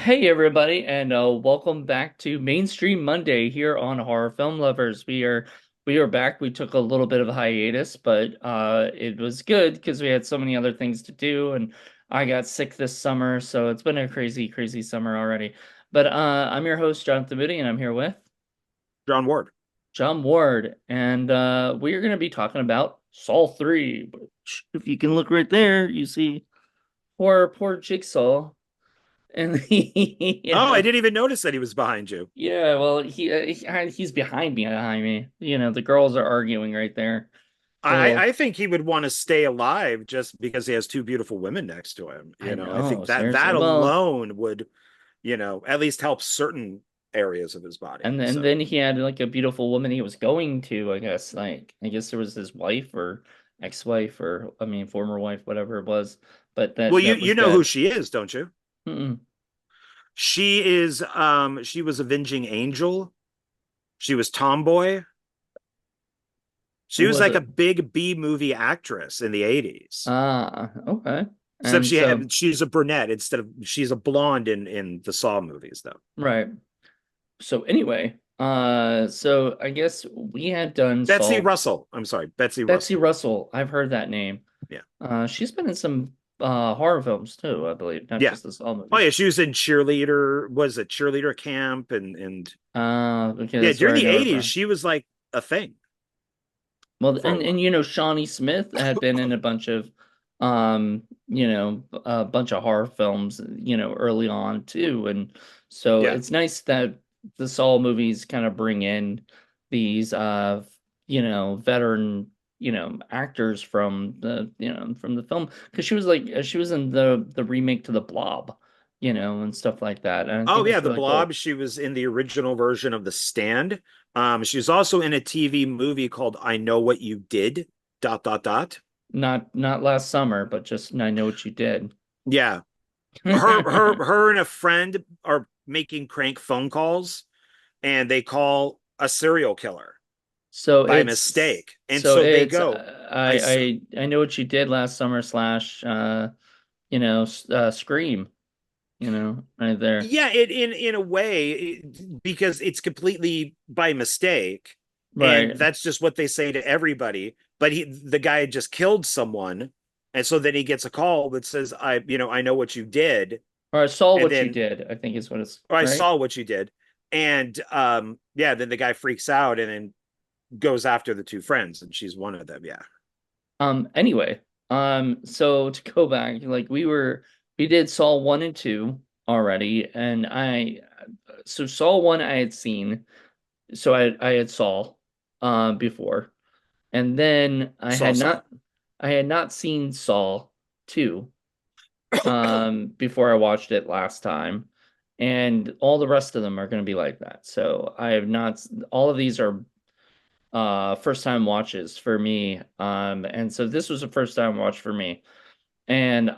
Hey everybody, and welcome back to Mainstream Monday here on Horror Film Lovers. We are back. We took a little bit of a hiatus, but it was good because we had so many other things to do, and I got sick this summer, so it's been a crazy, crazy summer already. But I'm your host, Jonathan Moody, and I'm here with John Ward. John Ward, and we are going to be talking about Saw 3. Which, if you can look right there, you see poor Jigsaw. And Oh, I yeah. didn't even notice that he was behind you. Yeah, well, he's behind me. You know, the girls are arguing right there. I Little, think he would want to stay alive just because he has two beautiful women next to him. I I know, think that seriously. Well, alone would, at least help certain areas of his body. and So, then he had like a beautiful woman he was going to, I guess. Like, I guess there was his wife or ex-wife or I mean, former wife, whatever it was, but well, that you was know who dead. she is, don't you? Mm-mm. She was Avenging Angel. She was Tomboy. She was Was like a it? big B movie actress in the 80s. Ah, okay. Except And so, she's a brunette instead of she's a blonde in the Saw movies though. right. So anyway, so I guess we had done Betsy Saul. Russell. I'm sorry, Betsy Betsy Russell. Russell, I've heard that name. Yeah. She's been in some horror films too, I believe, not Yeah. just the Saw Oh movies. yeah, she was in cheerleader, was it cheerleader camp and Okay, yeah, that's where during I the know her 80s from. she was like a thing Well, for a and while. you know, Shawnee Smith had been in a bunch of a bunch of horror films, early on too, and so Yeah. it's nice that the Saw movies kind of bring in these veteran actors from the film because she was in the remake to The Blob, and stuff like that, and I think Oh yeah, that's The really cool. Blob, she was in the original version of The Stand. She was also in a TV movie called I Know What You Did, dot dot dot. Not last summer, but just I Know What You Did. Yeah. Her and a friend are making crank phone calls and they call a serial killer So by it's mistake. And so they go, I I know what you did last summer slash Scream, right there. yeah, it in a way because it's completely by mistake, and Right. that's just what they say to everybody. But the guy had just killed someone, and so then he gets a call that says, I know what you did," Or I saw and what you then, did, I think is what it's or I right. saw what you did, and yeah, then the guy freaks out and then goes after the two friends, and she's one of them. Yeah. Anyway, so to go back, like we did Saw 1 and 2 already, and so Saw 1 I had seen, so I had Saw before. And then Saw. I had not seen Saw 2 before I watched it last time. And all the rest of them are going to be like that. So I have not all of these are first time watches for me. And so this was a first time watch for me. And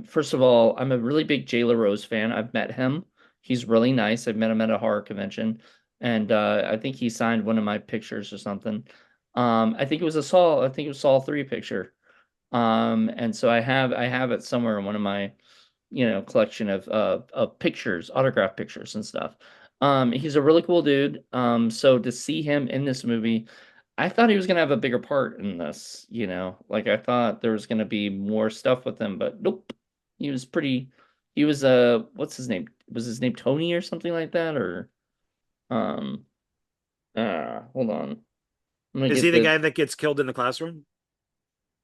first of all, I'm a really big Jay LaRose fan. I've met him. He's really nice. I've met him at a horror convention, and I think he signed one of my pictures or something. I think it was a Saw. I think it was Saw 3 picture. And so I have it somewhere in one of my collection of pictures, autograph pictures and stuff. He's a really cool dude. So to see him in this movie, I thought he was gonna have a bigger part in this, like I thought there was gonna be more stuff with him, but nope. He was pretty he was what's his name? Was his name Tony or something like that? Or um hold on. I'm gonna Is he get the the guy that gets killed in the classroom?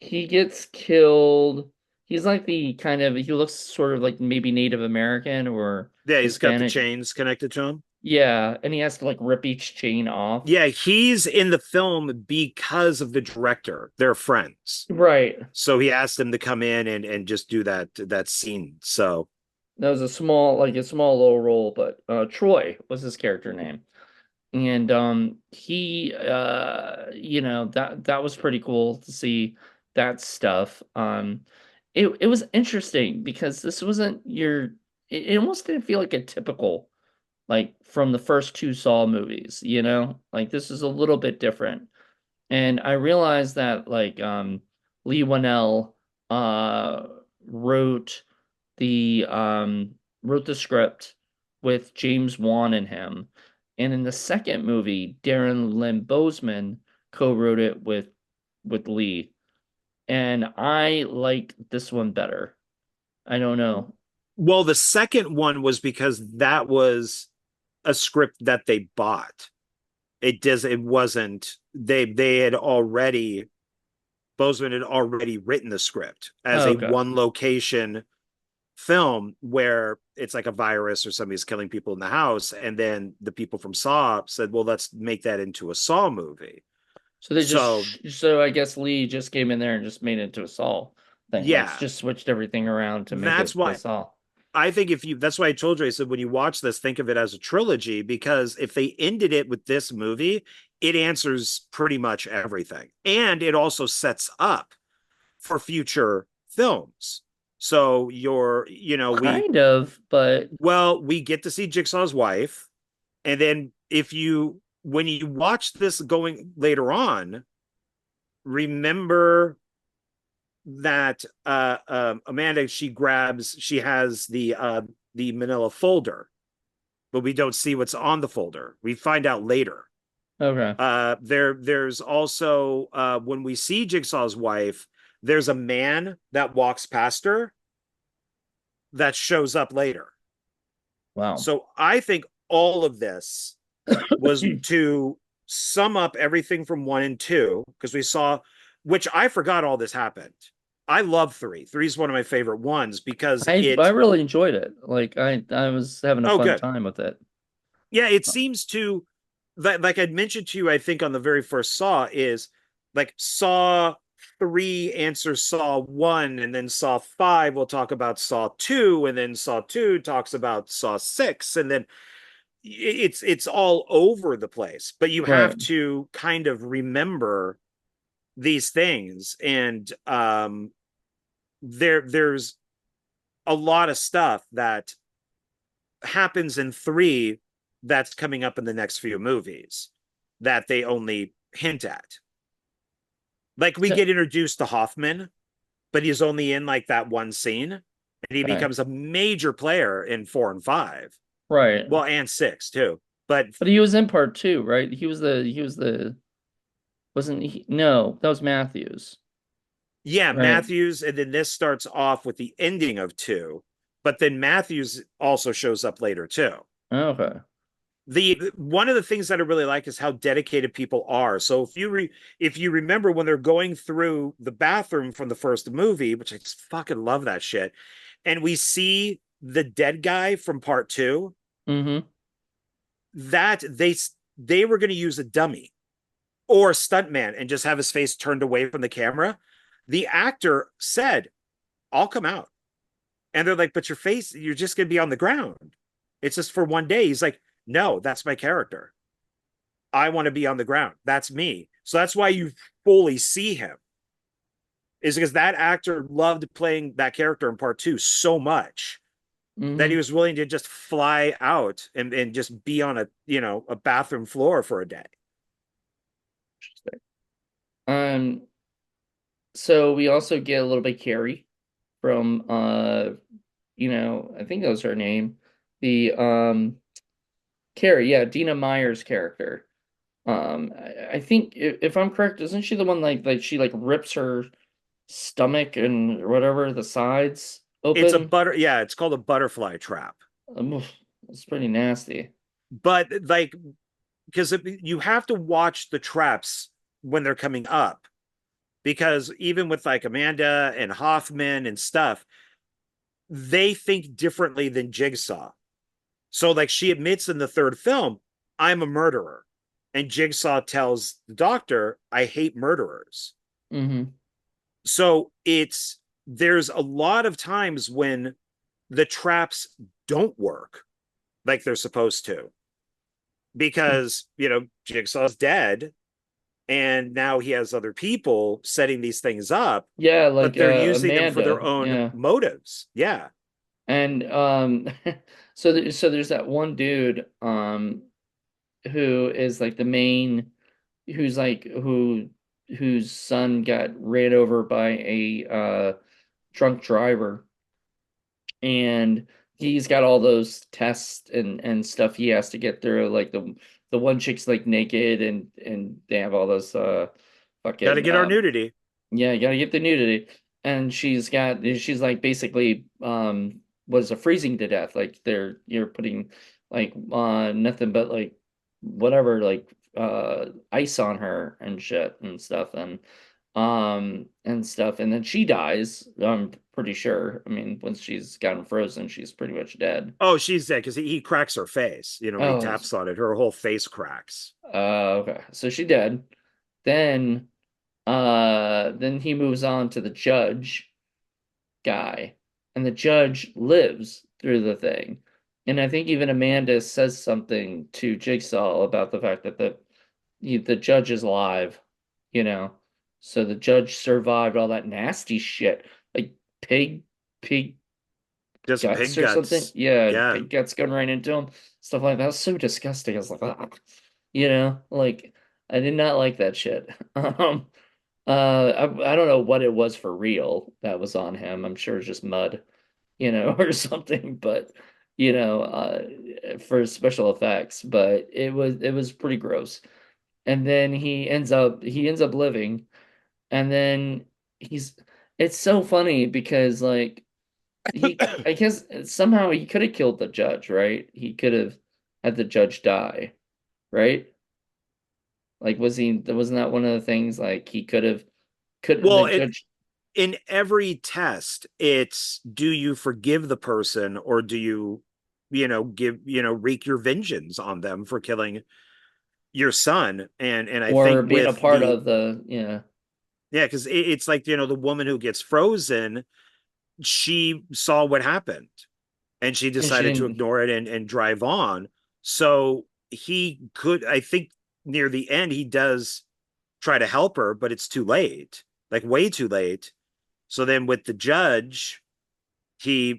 he gets killed. He's like the kind of he looks sort of like maybe Native American or Yeah, he's got the Hispanic. chains connected to him. Yeah, and he has to like rip each chain off. Yeah, he's in the film because of the director. They're friends. Right. So he asked him to come in and just do that scene. So That was a small little role, but Troy was his character name. And he that was pretty cool to see that stuff. It was interesting because this wasn't it almost didn't feel like a typical like from the first two Saw movies, Like this is a little bit different. And I realized that like Lee Winnell uh wrote the um wrote the script with James Wan and him. And in the second movie, Darren Lynn Bousman co-wrote it with Lee. And I like this one better. I don't know. Well, the second one was because that was a script that they bought. It wasn't they had already Bozeman had already written the script as Oh, a okay. one location film where it's like a virus or somebody's killing people in the house, and then the people from Saw said, well, let's make that into a Saw movie. So they So just so I guess Lee just came in there and just made it into a Saul thing. Like yeah, just switched everything around to make that's it the why Saul. I think if you that's why I told you, I said when you watch this, think of it as a trilogy, because if they ended it with this movie, it answers pretty much everything. And it also sets up for future films. So Kind of, but we get to see Jigsaw's wife. And then when you watch this going later on, remember that Amanda, she has the manila folder, but we don't see what's on the folder. We find out later. okay. There's also when we see Jigsaw's wife, there's a man that walks past her that shows up later. Wow. So I think all of this was to sum up everything from one and two, because we saw, which I forgot all this happened. I love three. Three is one of my favorite ones because I really enjoyed it. Like I was having a oh, fun good. time with it. Yeah, it seems to, that, like I'd mentioned to you, I think on the very first Saw, is like Saw 3 answers Saw 1, and then Saw 5 will talk about Saw 2, and then Saw 2 talks about Saw 6, and then it's all over the place. But you have Right. to kind of remember these things, and there's a lot of stuff that happens in 3 that's coming up in the next few movies that they only hint at. Like we So, get introduced to Hoffman, but he's only in like that one scene, and he okay. becomes a major player in 4 and 5. Right. Well, and 6 too. But But he was in part two, right? He was the wasn't he? No, that was Matthews. yeah, Right. Matthews, and then this starts off with the ending of 2, but then Matthews also shows up later too. Okay. The one of the things that I really like is how dedicated people are. So if you remember when they're going through the bathroom from the first movie, which I just fucking love that shit, and we see the dead guy from part 2, Mm-hmm. that they were going to use a dummy or a stuntman and just have his face turned away from the camera. The actor said, "I'll come out," and they're like, "But your face, you're just going to be on the ground. It's just for one day." He's like, "No, that's my character. I want to be on the ground. That's me." So that's why you fully see him, is because that actor loved playing that character in part 2 so much that he Mm-hmm. was willing to just fly out and just be on a bathroom floor for a day. Um, so we also get a little bit Carrie from I think that was her name. The Carrie, yeah, Dina Meyer's character. I think if I'm correct, isn't she the one like she like rips her stomach and whatever the sides open? Yeah, it's called a butterfly trap. Oof, it's pretty nasty. But like, because you have to watch the traps when they're coming up, because even with like Amanda and Hoffman and stuff, they think differently than Jigsaw. So like she admits in the third film, "I'm a murderer." And Jigsaw tells the doctor, "I hate murderers." Hmm. So there's a lot of times when the traps don't work like they're supposed to, because, Jigsaw's dead, and now he has other people setting these things up, Yeah, but like they're using them for their Amanda. own Yeah. motives. Yeah. And so there's that one dude who is like the main who's like whose son got ran over by a drunk driver, and he's got all those tests and stuff he has to get through. Like the one chick's like naked and they have all those Got to fucking get our nudity. yeah, you gotta get the nudity. And she's like basically was a freezing to death. Like you're putting like nothing but like whatever like ice on her and shit and stuff. And then she dies, I'm pretty sure. I mean, once she's gotten frozen, she's pretty much dead. Oh, she's dead because he cracks her face. When he Oh, taps on it, her whole face cracks. okay. So she dead. Then then he moves on to the judge guy, and the judge lives through the thing. And I think even Amanda says something to Jigsaw about the fact that the judge is alive, you know. So the judge survived all that nasty shit, like pig Just guts pig or something. guts. Yeah, Yeah. pig guts going right into him, stuff like that. Was so disgusting. I was like, "Ugh." Like I did not like that shit. I don't know what it was for real that was on him. I'm sure it's just mud, or something, but for special effects, but it was pretty gross. And then he ends up living, and then he's it's so funny because like I guess somehow he could have killed the judge, right? He could have had the judge die, right? Like wasn't that one of the things like he could the Well, judge. in every test, it's do you forgive the person or do you, give, wreak your vengeance on them for killing your son? And I Or think being a with part of the, yeah. yeah, because it's like, the woman who gets frozen, she saw what happened and she And she decided to didn't. ignore it and drive on. So I think near the end, he does try to help her, but it's too late, like way too late. So then with the judge, he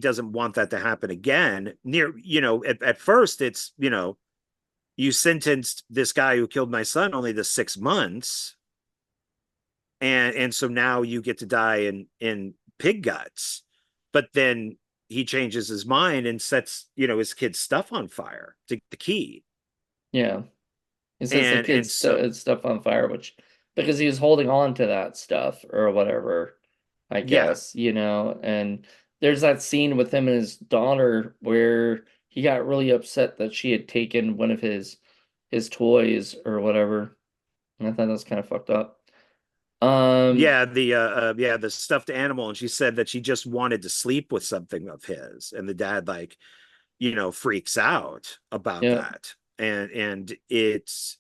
doesn't want that to happen again. At first it's, you sentenced this guy who killed my son only to 6 months. And so now you get to die in pig guts. But then he changes his mind and sets, his kid's stuff on fire to the key. Yeah. He sets the And kid's so stuff on fire, which because he was holding on to that stuff or whatever, I yeah. guess, and there's that scene with him and his daughter where he got really upset that she had taken one of his toys or whatever. And I thought that was kind of fucked up. Um, The stuffed animal, and she said that she just wanted to sleep with something of his, and the dad like, freaks out about yeah. that. And it's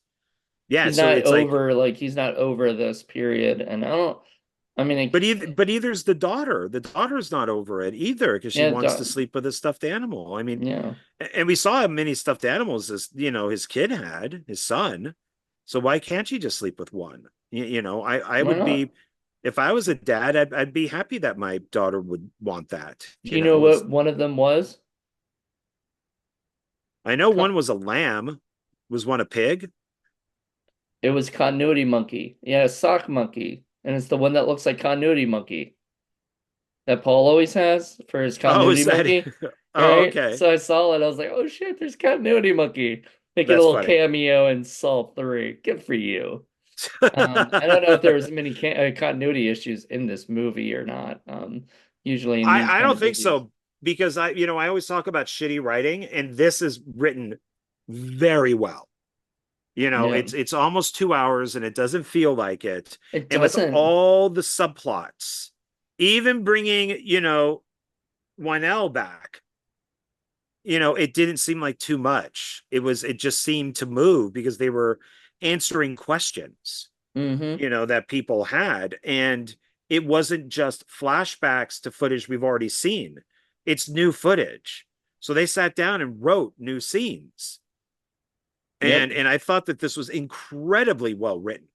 yeah, He's so not it's like, over like he's not over this period. And I mean but either's the daughter's not over it either because she yeah, wants to sleep with a stuffed animal. I mean, yeah. and we saw how many stuffed animals his kid had, his son. So why can't she just sleep with one? I Why would not? be, if I was a dad, I'd be happy that my daughter would want that. Do you know Is what one of them was? I know Con one was a lamb. Was one a pig? It was Continuity Monkey. Yeah, Sock Monkey. And it's the one that looks like Continuity Monkey that Paul always has for his Oh, Continuity is that? Monkey. Oh, Right? okay. So I saw it. I was like, oh shit, there's Continuity Monkey. Making a That's little funny. cameo in Saw 3. Good for you. I don't know if there was many continuity issues in this movie or not. Usually in these I kind don't of think movies. so because I always talk about shitty writing, and this is written very well. Yeah. It's almost 2 hours and it doesn't feel like it. It And with doesn't. all the subplots, even bringing, Wynell back, it didn't seem like too much. It just seemed to move because they were answering questions, Mm-hmm. that people had. And it wasn't just flashbacks to footage we've already seen, it's new footage. So they sat down and wrote new scenes. Yep. And I thought that this was incredibly well written.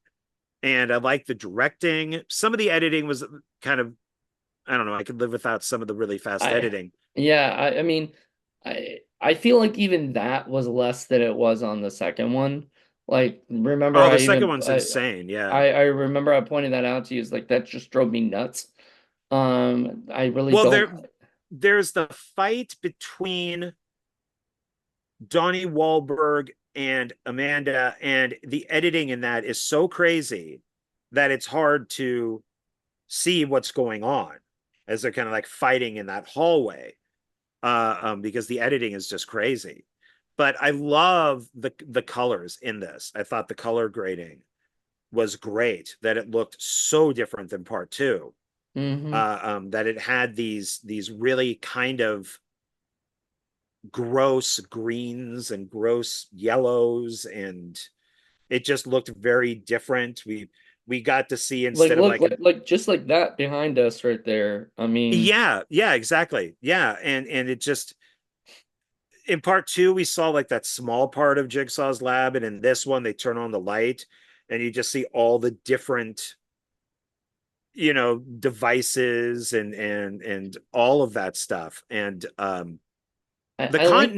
And I like the directing. Some of the editing was kind of, I don't know, I could live without some of the really fast I editing. yeah, I mean I feel like even that was less than it was on the second one. Like remember Oh, I the second even one's insane. Yeah. I remember I pointed that out to you. Is like that just drove me nuts. I really Well, don't. there's the fight between Donnie Wahlberg and Amanda, and the editing in that is so crazy that it's hard to see what's going on as they're kind of like fighting in that hallway, because the editing is just crazy. But I love the colors in this. I thought the color grading was great. That it looked so different than part two. Mm-hmm. That it had these really kind of gross greens and gross yellows, and it just looked very different. We got to see, Like instead of look like like just like that behind us right there. I mean, yeah, exactly. Yeah. And it just, in part two, we saw like that small part of Jigsaw's lab, and in this one, they turn on the light, and you just see all the different, devices and all of that stuff. And the I like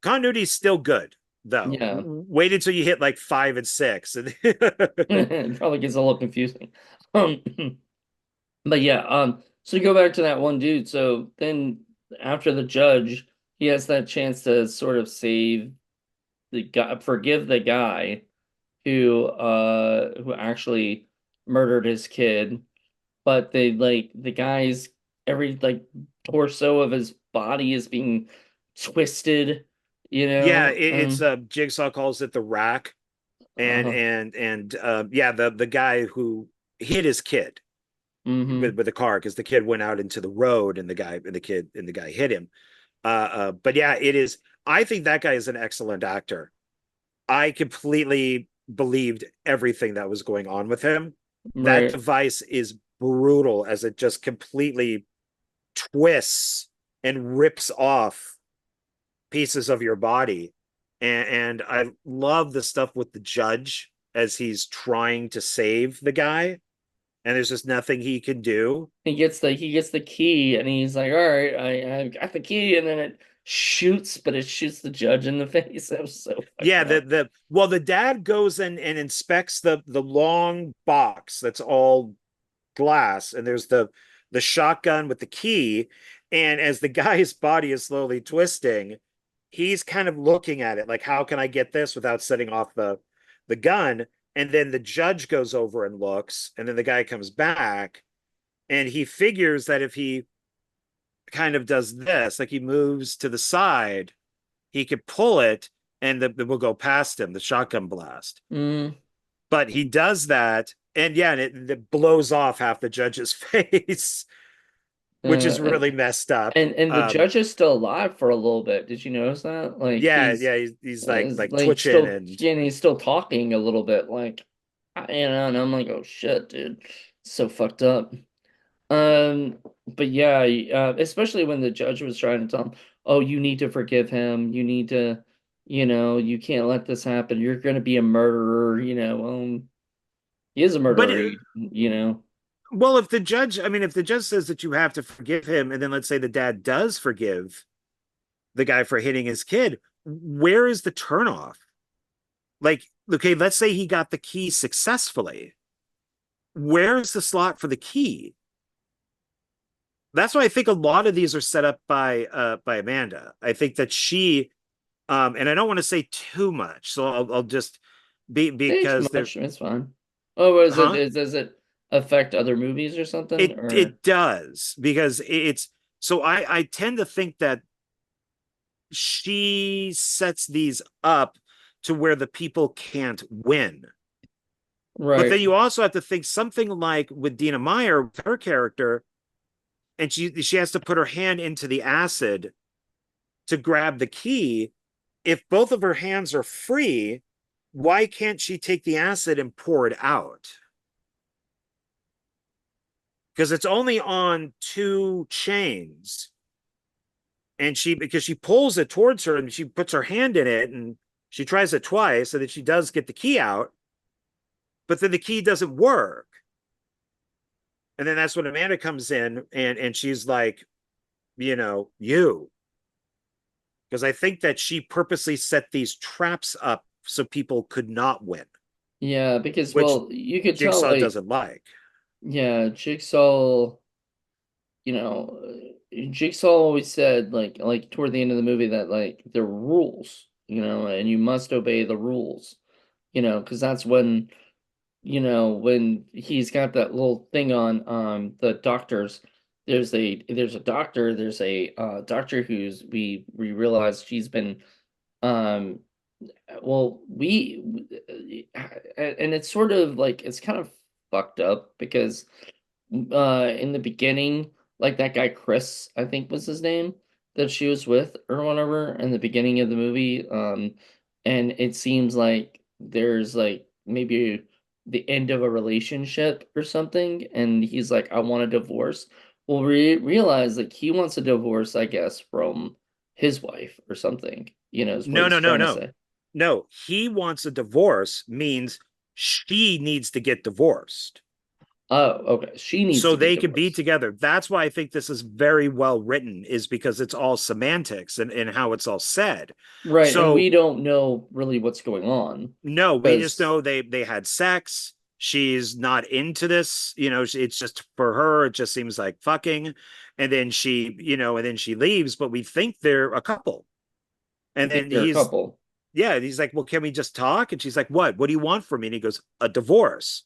continuity is still good, though. yeah. Wait until you hit like 5 and 6. It probably gets a little confusing. Um, but yeah, so you go back to that one dude. So then after the judge, he has that chance to sort of save the guy, forgive the guy who actually murdered his kid. But they like the guy's every like torso of his body is being twisted, you Yeah, know? it's Jigsaw calls it the rack, and Uh, yeah, the guy who hit his kid mm-hmm. with the car, because the kid went out into the road, and the guy hit him. But yeah, it is. I think that guy is an excellent actor. I completely believed everything that was going on with him. That Right. device is brutal, as it just completely twists and rips off pieces of your body. And I love the stuff with the judge as he's trying to save the guy, and there's just nothing he can do. He gets the key and he's like, all right, I got the key, and then it shoots, but it shoots the judge in the face. That was so fucked Yeah, up. the dad goes in and inspects the long box that's all glass, and there's the shotgun with the key. And as the guy's body is slowly twisting, he's kind of looking at it like, how can I get this without setting off the gun? And then the judge goes over and looks, and then the guy comes back, and he figures that if he kind of does this, like he moves to the side, he could pull it, and it will go past him, the shotgun blast. Mm, But he does that, and yeah, and it blows off half the judge's face, which is and really messed up. and the judge is still alive for a little bit. Did you notice that? Like Yeah, yeah, he's like like twitching, still, and yeah, and he's still talking a little bit, like, and I'm like, oh shit, dude, so fucked up. But yeah, especially when the judge was trying to tell him, oh, you need to forgive him. You need to, you can't let this happen. You're gonna be a murderer, he is a but murderer, you know. well, if the judge, I mean, if the judge says that you have to forgive him, and then let's say the dad does forgive the guy for hitting his kid, where is the turnoff? Like, okay, let's say he got the key successfully. Where's the slot for the key? That's why I think a lot of these are set up by Amanda. I think that she, and I don't want to say too much, so I'll just be, Say too because they're, much, it's fine. Oh, what is it? huh? Does it affect other movies or something? Or It does, because it's, so I tend to think that she sets these up to where the people can't win. But then right, you also have to think something like with Dina Meyer, her character, and she has to put her hand into the acid to grab the key. If both of her hands are free, why can't she take the acid and pour it out? Because it's only on two chains. And because she pulls it towards her, and she puts her hand in it, and she tries it twice, so that she does get the key out, but then the key doesn't work. And then that's when Amanda comes in, and she's like, you, because I think that she purposely set these traps up so people could not win, yeah, because which well, you could tell Jigsaw like, doesn't like. yeah, Jigsaw. you know, Jigsaw always said like toward the end of the movie that like there were rules, and you must obey the rules, because that's when when he's got that little thing on the doctors. There's a doctor, there's a doctor who's we realize she's been um well and it's sort of like it's kind of fucked up because in the beginning, like that guy Chris, I think was his name, that she was with or whatever in the beginning of the movie. And it seems like there's like maybe the end of a relationship or something, and he's like, I want a divorce. Well, we realize like he wants a divorce, I guess, from his wife or something, is what No, he's no, no, trying to no. say. No, he wants a divorce means she needs to get divorced Oh, okay. She needs so to get they can be divorced. together. That's why I think this is very well written, is because it's all semantics and how it's all said. Right, and we So don't know really what's going on no, we just because know they had sex. She's not into this, it's just for her, it just seems like fucking. And then she leaves, but we think they're a couple. I And think then they're a couple. he's like, well, can we just talk? And she's like, what do you want from me? And he goes, a divorce,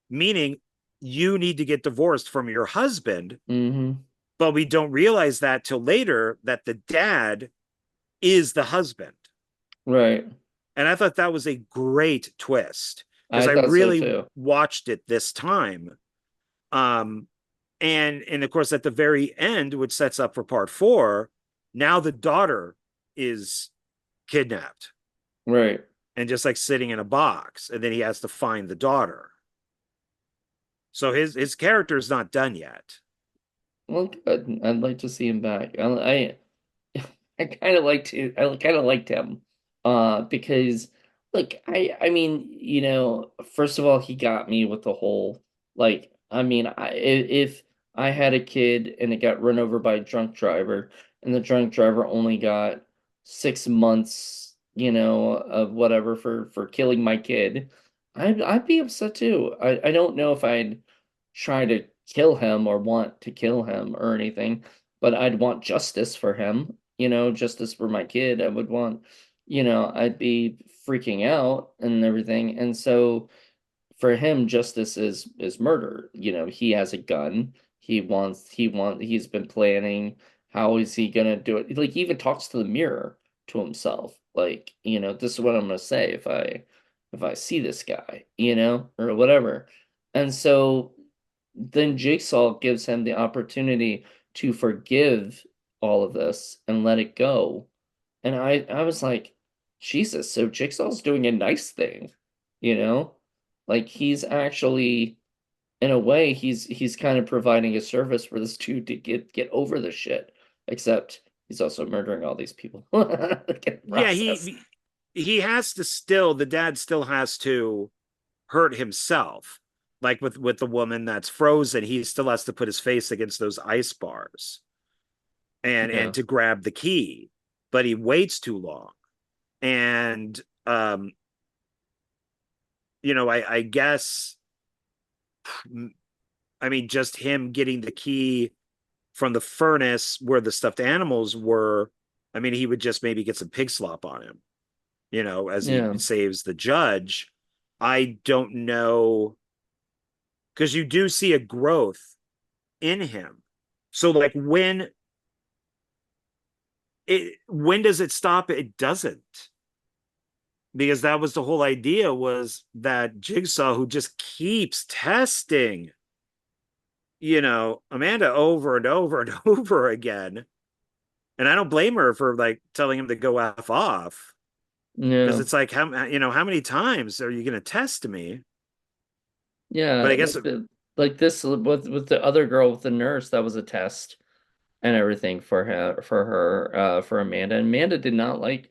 meaning you need to get divorced from your husband. Hmm. But we don't realize that till later, that the dad is the husband. Right. And I thought that was a great twist because I I thought so really too. watched it this time. Um, and of course, at the very end, which sets up for part four, now the daughter is kidnapped Right. and just like sitting in a box, and then he has to find the daughter. So his character is not done yet. Well, good. I'd like to see him back. I kind of liked it. I kind of liked him, because, look, I mean, first of all, he got me with the whole, like, I mean, if I had a kid and it got run over by a drunk driver, and the drunk driver only got 6 months, of whatever for killing my kid, I'd be upset too. I don't know if I'd try to kill him or want to kill him or anything, but I'd want justice for him, justice for my kid. I would want, I'd be freaking out and everything. And so for him, justice is murder. He has a gun. He's been planning. How is he gonna do it? Like he even talks to the mirror to himself. Like, this is what I'm gonna say if I see this guy, or whatever. And so then Jigsaw gives him the opportunity to forgive all of this and let it go. And I was like, Jesus, so Jigsaw's doing a nice thing, you know? Like he's actually in a way he's kind of providing a service for this dude to get over the shit. Except he's also murdering all these people in Yeah, process. he has to still, the dad still has to hurt himself. Like with the woman that's frozen, he still has to put his face against those ice bars and Yeah. to grab the key, but he waits too long. And I guess, I mean, just him getting the key from the furnace where the stuffed animals were, I mean, he would just maybe get some pig slop on him, as he Yeah. saves the judge. I don't know, because you do see a growth in him. So like when does it stop? It doesn't. Because that was the whole idea, was that Jigsaw, who just keeps testing, Amanda over and over and over again. And I don't blame her for like telling him to go F off. Because Yeah. it's like, how many times are you going to test me? But Yeah. I guess, Like this with the other girl with the nurse, that was a test and everything for Amanda. And Amanda did not like,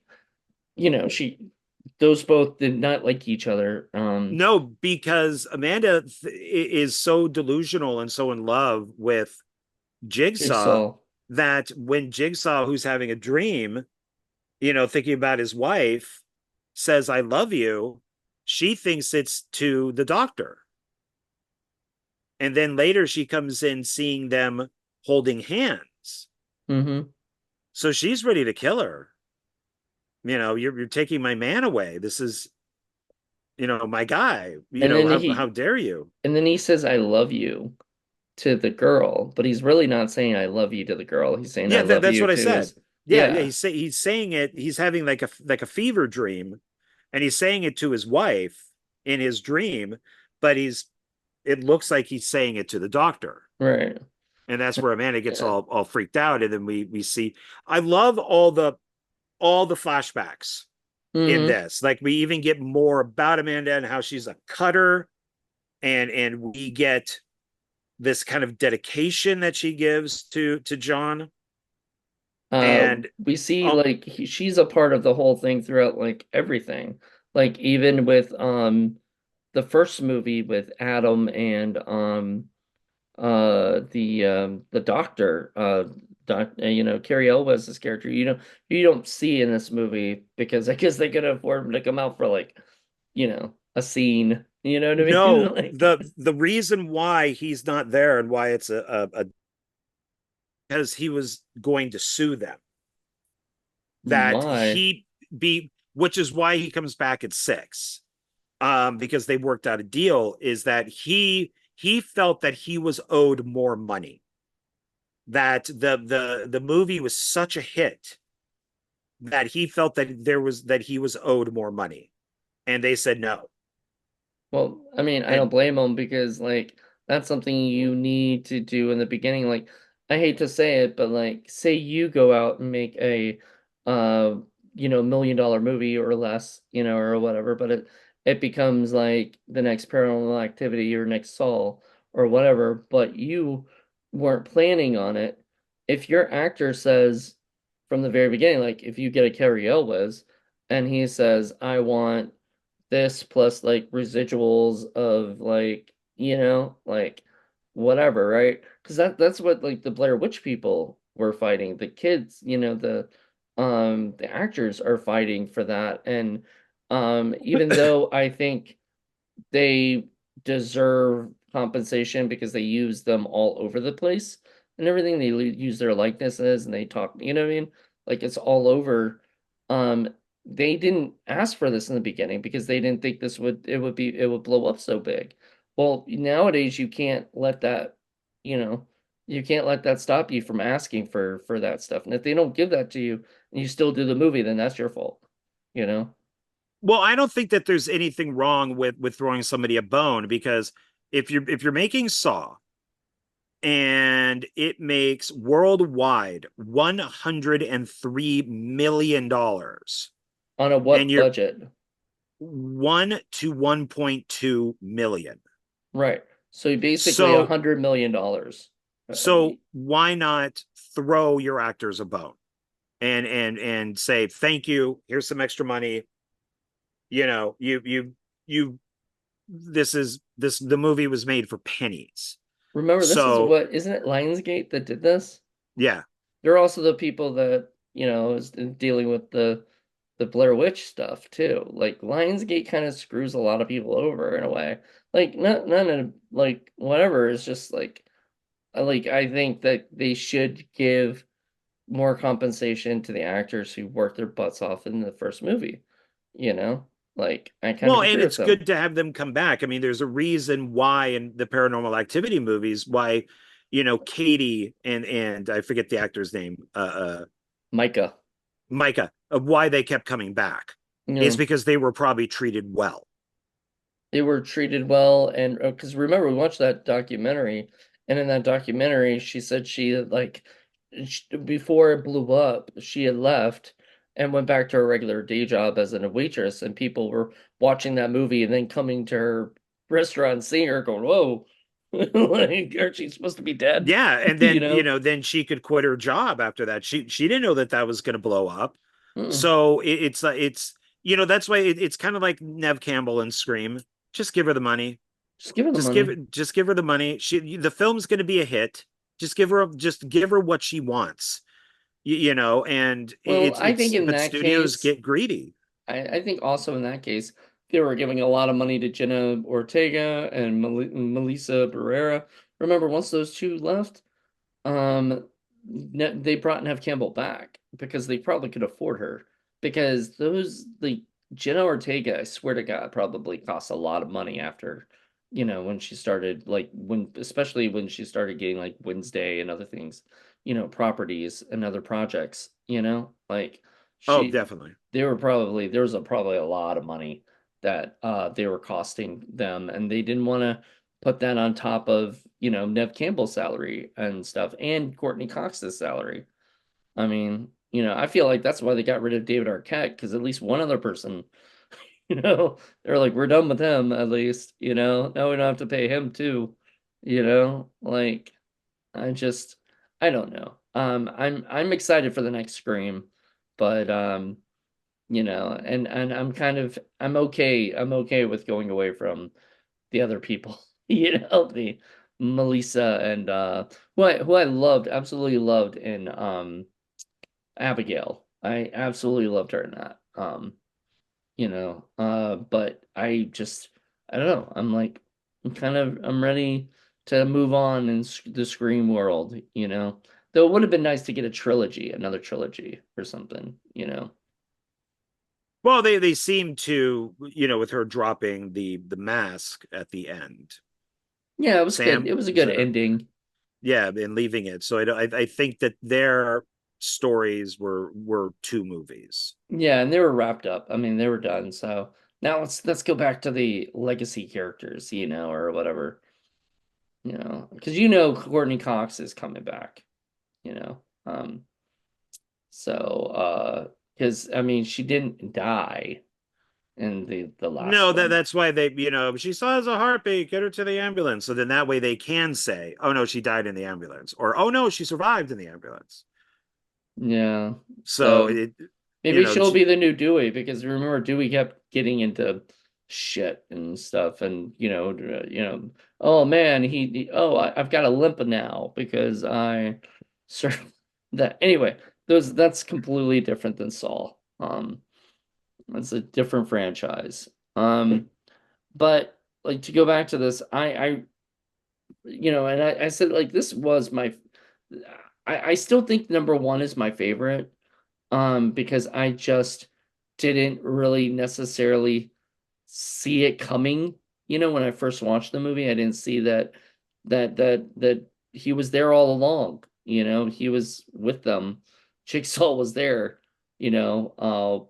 those both did not like each other. no, because Amanda is so delusional and so in love with Jigsaw Jigsaw. that when Jigsaw, who's having a dream, thinking about his wife, says, I love you, she thinks it's to the doctor. And then later she comes in seeing them holding hands. Mm-hmm. So she's ready to kill her. You're taking my man away. This is, my guy. And then How dare you? he says I love you to the girl, but he's really not saying I love you to the girl. He's saying I Yeah, love that's you what I to said. his Yeah. yeah, He's saying it. He's having like a fever dream, and he's saying it to his wife in his dream, but it looks like he's saying it to the doctor. right. And that's where Amanda gets Yeah. all freaked out. And then we see, I love all the flashbacks in Mm-hmm. this. Like, we even get more about Amanda and how she's a cutter, and we get this kind of dedication that she gives to John. And We see um, like she's a part of the whole thing throughout like everything. Like even with the first movie with Adam and the doctor Carrie Elwes's character, you don't see in this movie because I guess they could afford him to come out for like a scene, you know what I mean? no, Like the reason why he's not there and why it's a because he was going to sue them, that why? he be which is why he comes back at 6, because they worked out a deal, is that he felt that he was owed more money, that the movie was such a hit that he felt that he was owed more money, and they said no. Well, I mean, I don't And blame them because like that's something you need to do in the beginning. Like, I hate to say it, but like, say you go out and make a uh $1 million movie or less, or whatever, but it becomes like the next Paranormal Activity or next Saw or whatever, but you weren't planning on it. If your actor says from the very beginning, like if you get a Cary Elwes and he says, I want this plus like residuals of like like whatever, right? Because that's what like the Blair Witch people were fighting, the kids, the actors are fighting for that. And even though I think they deserve compensation because they use them all over the place and everything. They use their likenesses and they talk, you know what I mean? Like it's all over. Um, they didn't ask for this in the beginning because they didn't think it would blow up so big. Well, nowadays you know, you can't let that stop you from asking for that stuff. And if they don't give that to you and you still do the movie, then that's your fault, you know? well, I don't think that there's anything wrong with throwing somebody a bone, because if you're making Saw and it makes worldwide $103 million, On a and what you're budget? 1 to 1.2 million. Right. So basically So $100 million. so why not throw your actors a bone and say thank you, here's some extra money. You the movie was made for pennies. Remember, this is So isn't it Lionsgate that did this? yeah. They're also the people that, is dealing with the Blair Witch stuff too. Like Lionsgate kind of screws a lot of people over in a way. Like not none of like whatever. It's just like I think that they should give more compensation to the actors who worked their butts off in the first movie. You know? Like I kind Well, of and agree with it's them. good to have them come back. I mean, there's a reason why in the Paranormal Activity movies, why, Katie and I forget the actor's name, Micah. Micah, of why they kept coming back, You is know, because they were probably treated well. they were treated well, and because remember we watched that documentary, and in that documentary she said she had before it blew up she had left and went back to her regular day job as a waitress, and people were watching that movie and then coming to her restaurant and seeing her going, whoa, like aren't she supposed to be dead? Yeah, and you then know then she could quit her job after that. She didn't know that was going to blow up. Mm. So it's that's why it's kind of like Nev Campbell in Scream. Just give her the money. Just give her the money. Just give her the money. The film's going to be a hit. Just give her what she wants. And Well, I think it's in but that studios case, get greedy. I think also in that case, they were giving a lot of money to Jenna Ortega and Melissa Barrera. Remember, once those two left, They brought Nev Campbell back because they probably could afford her. Because those the Jenna Ortega, I swear to God, probably cost a lot of money after, when she started like when especially when she started getting like Wednesday and other things, properties and other projects, like Oh, she definitely. there was probably a lot of money that they were costing them, and they didn't want to put that on top of, Nev Campbell's salary and stuff and Courtney Cox's salary. I mean, I feel like that's why they got rid of David Arquette, because at least one other person, they're like, we're done with him at least, now we don't have to pay him too, like I just I don't know. I'm excited for the next Scream, but and I'm okay with going away from the other people, the Melissa and who I loved, absolutely loved in Abigail. I absolutely loved her in that. But I don't know. I'm ready to move on in the Scream world, Though it would have been nice to get another trilogy or something. Well, they seem to, with her dropping the mask at the end. Yeah, it was good. Sam, It was a is good that her? ending. Yeah, and leaving it. So I think that their stories were two movies. Yeah, and they were wrapped up. I mean, they were done. So now let's go back to the legacy characters, or whatever, because Courtney Cox is coming back, you know. Because I mean, she didn't die in the last No, one. that's why they, she still has a heartbeat. Get her to the ambulance. So then that way they can say, "Oh no, she died in the ambulance," or "Oh no, she survived in the ambulance." Yeah. So So it, maybe she'll she, be the new Dewey, because remember Dewey kept getting into shit and stuff, and oh man, I've got a limp now because I sort that anyway. That's completely different than Saul. It's a different franchise. But like, to go back to this, and I said, like, this was I still think number one is my favorite, because I just didn't really necessarily see it coming. When I first watched the movie, I didn't see that he was there all along. He was with them. Jigsaw was there, while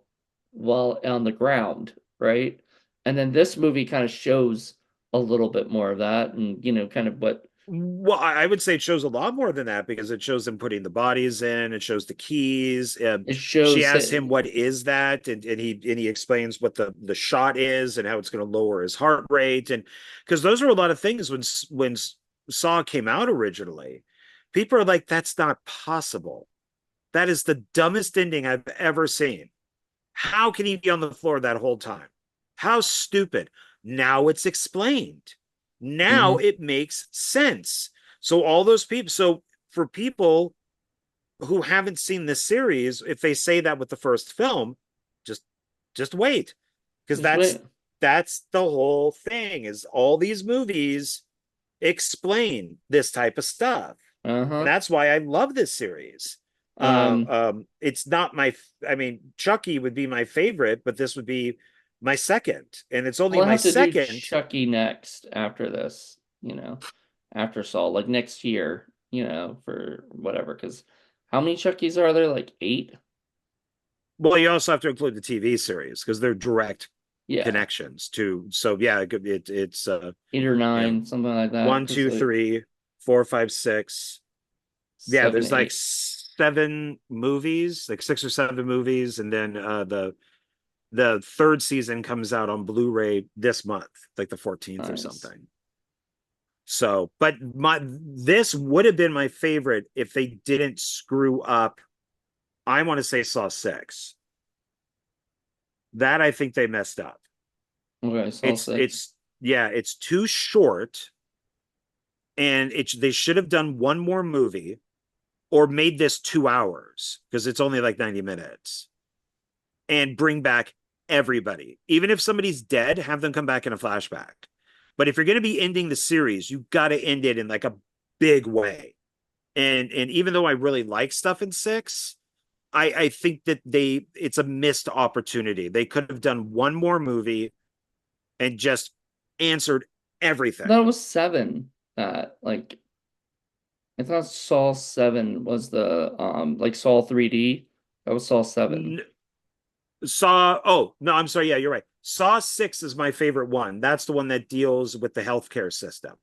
on the ground, right? And then this movie kind of shows a little bit more of that, and kind of what well, I would say it shows a lot more than that because it shows them putting the bodies in. It shows the keys. it She shows. asks him, "What is that?" And he explains what the shot is and how it's going to lower his heart rate. And because those are a lot of things when Saw came out originally, people are like, "That's not possible. That is the dumbest ending I've ever seen. How can he be on the floor that whole time? How stupid." Now it's explained. Now Mhm. it makes sense. So all those people, so for people who haven't seen this series, if they say that with the first film, just just wait. Because Just wait. that's the whole thing, is all these movies explain this type of stuff. And Uh-huh. that's why I love this series. Um, It's not my, I mean, Chucky would be my favorite, but this would be my second, and it's only we'll my have to do second. Chucky next after this, after Saul, like next year, for whatever. Because how many Chuckies are there? Like eight? Well, you also have to include the TV series because they're direct Yeah, connections to. So yeah, it's eight or you know nine, something like that. one, Because two, like three, four, five, six. Yeah, seven, there's like eight. seven movies, like six or seven movies, and then the third season comes out on Blu-ray this month, like the 14th or Nice. something. So, but this would have been my favorite if they didn't screw up. I want to say Saw 6. That I think they messed up. Okay, Saul It's six. it's yeah, it's too short, and they should have done one more movie or made this 2 hours because it's only like 90 minutes and bring back everybody. Even if somebody's dead, have them come back in a flashback. But if you're going to be ending the series, you got to end it in like a big way. And even though I really like stuff in six, I think that it's a missed opportunity. They could have done one more movie and just answered everything. That was seven. Like I thought Saw 7 was the like Saw 3D. That was Saw 7. N- Saw, oh, no, I'm sorry. Yeah, you're right. Saw 6 is my favorite one. That's the one that deals with the healthcare system.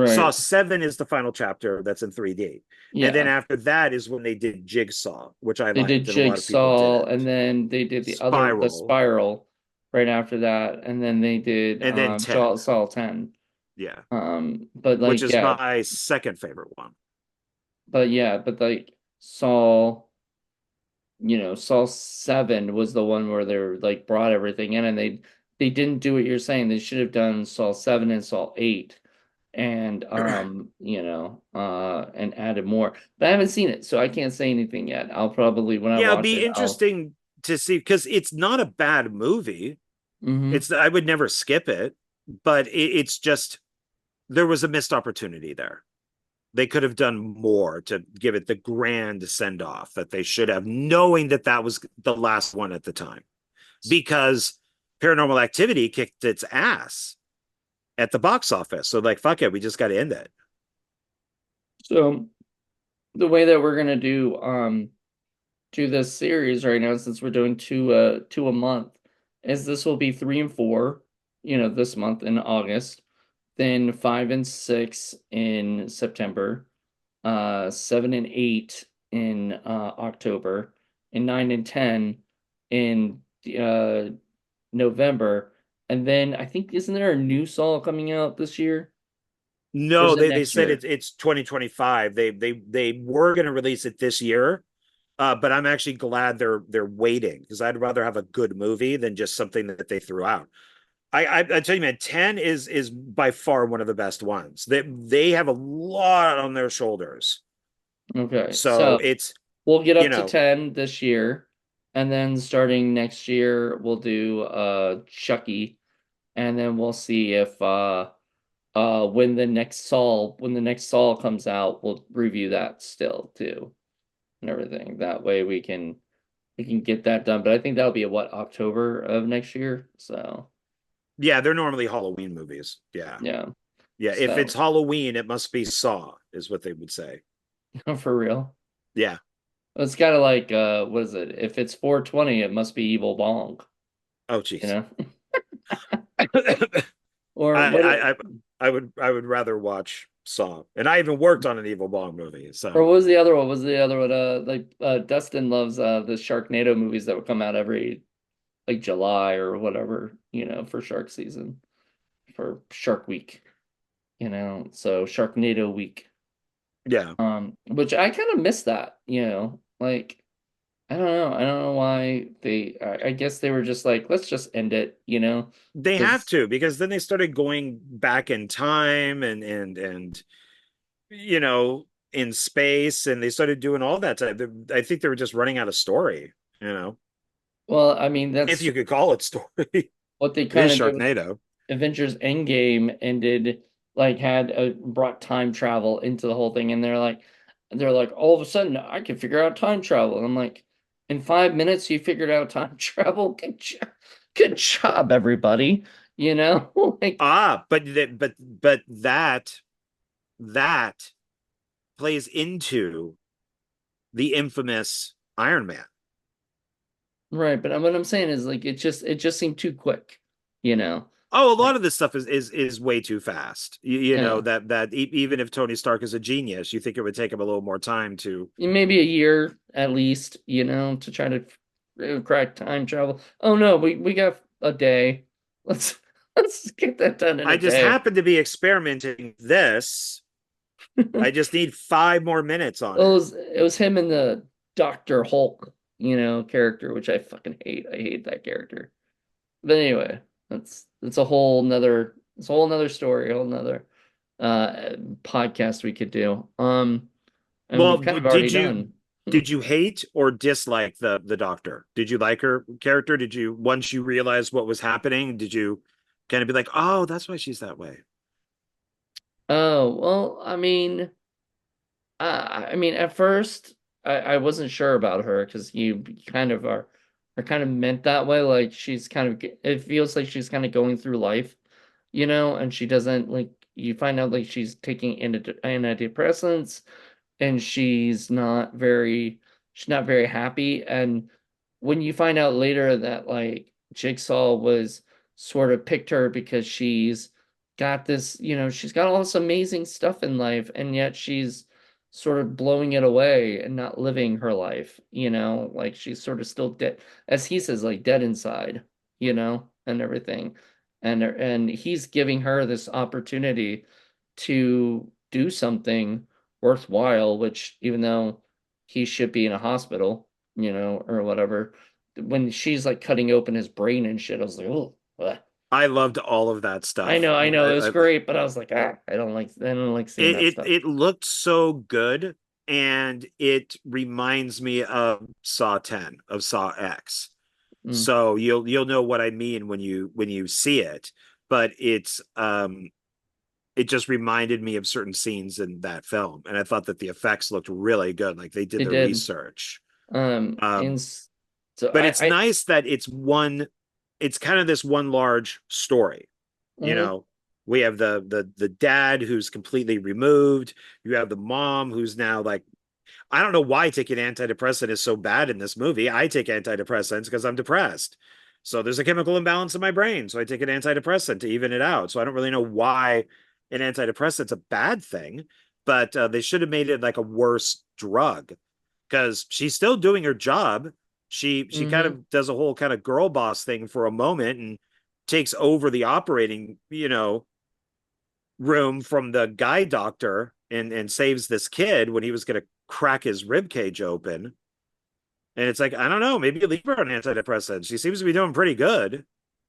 Saw Right. 7 is the final chapter that's in 3D. And then Yeah. after that is when they did Jigsaw, which I They did liked, and a lot of people Jigsaw, didn't. and then they did the Spiral, Spiral right after that, and then they did and then Jaw 10. Saw 10. Yeah, But which like is yeah, my second favorite one. but like Saw, Saw 7 was the one where they're like brought everything in, and they didn't do what you're saying. They should have done Saw 7 and Saw 8 and and added more. But I haven't seen it, so I can't say anything yet. I'll probably when I Yeah, it'll watch be it, I'll interesting to see because it's not a bad movie. hmm It's I would never skip it, but it's just there was a missed opportunity there. They could have done more to give it the grand send off that they should have, knowing that that was the last one at the time. Because Paranormal Activity kicked its ass at the box office. So, like, fuck it, we just got to end it. So the way that we're gonna do this series right now, since we're doing two a month, is this will be 3 and 4, this month in August, then 5 and 6 in September, 7 and 8 in October, and 9 and 10 in November. And then I think isn't there a new Saw coming out this year? Or is No, it they next said year? it's 2025. They were going to release it this year, but I'm actually glad they're waiting because I'd rather have a good movie than just something that they threw out. I tell you, man, 10 is by far one of the best ones. They have a lot on their shoulders. Okay, So so it's, we'll get you up to know, 10 this year, and then starting next year we'll do Chucky, and then we'll see if when the next Saw comes out, we'll review that still too and everything. That way we can get that done. But I think that'll be what, October of next year. So yeah, they're normally Halloween movies. Yeah. yeah. Yeah. If it's So Halloween, it must be Saw, is what they would say. for real. Yeah. It's kind of like what is it? If it's 420, it must be Evil Bong, Oh, you jeez. know? I, Or what I I I would rather watch Saw. And I even worked on an Evil Bong movie. or So what was the other one? Was the other one like Dustin loves the Sharknado movies that would come out every like July or whatever, for shark season, for Shark Week, so Sharknado Week. yeah. Which I kind of miss that, like I don't know. I don't know why I guess they were just like, let's just end it. They have Because to because then they started going back in time and you know in space and they started doing all that type. I think they were just running out of story, you know, well, I mean, if that's you could call it story. It what they kind is of did with Sharknado. Avengers Endgame ended, like had brought time travel into the whole thing, and they're like all of a sudden I can figure out time travel, and I'm like, in 5 minutes you figured out time travel. Good job, everybody. Like But that plays into the infamous Iron Man. right, but what I'm saying is like it just seemed too quick, you know. Oh, a lot Like of this stuff is way too fast. You know yeah, that even if Tony Stark is a genius, you think it would take him a little more time to. maybe a year at least, to try to crack time travel. Oh no, we got a day. Let's let's get that done in I a just day. happen to be experimenting this. I just need 5 more minutes on It it. was it was him and the Doctor Hulk, character, which I fucking hate. I hate that character. But anyway, that's a whole nother story, a whole nother podcast we could do. And Well, we've kind of already done. did you hate or dislike the doctor? Did you like her character? Did you once you realized what was happening, did you kind of be like, "Oh, that's why she's that way." Oh, well, I mean, I mean, at first, I wasn't sure about her because you kind of are kind of meant that way. Like she's kind of, it feels like she's kind of going through life, and she doesn't like. You find out like she's taking antidepressants, and she's not very happy. And when you find out later that like Jigsaw was sort of picked her because she's got this, she's got all this amazing stuff in life, and yet she's sort of blowing it away and not living her life, like she's sort of still dead, as he says, like dead inside, and everything. And he's giving her this opportunity to do something worthwhile, which even though he should be in a hospital, or whatever, when she's like cutting open his brain and shit, I was like, oh, I loved all of that stuff. I know, it was great, but I was like, I don't like seeing that stuff. It looked so good, and it reminds me of Saw 10, of Saw X. Mm, So you'll know what I mean when you see it, but it just reminded me of certain scenes in that film, and I thought that the effects looked really good, like they did it the did. research. And Um, so but it's nice that it's kind of this one large story. You mhm, know, we have the dad who's completely removed. You have the mom who's now like, I don't know why taking antidepressant is so bad in this movie. I take antidepressants because I'm depressed. So there's a chemical imbalance in my brain. So I take an antidepressant to even it out. So I don't really know why an antidepressant's a bad thing, but they should have made it like a worse drug because she's still doing her job. She kind mhm, of does a whole kind of girl boss thing for a moment and takes over the operating, room from the guy doctor and saves this kid when he was going to crack his rib cage open. And it's like, I don't know, maybe leave her on antidepressants. She seems to be doing pretty good.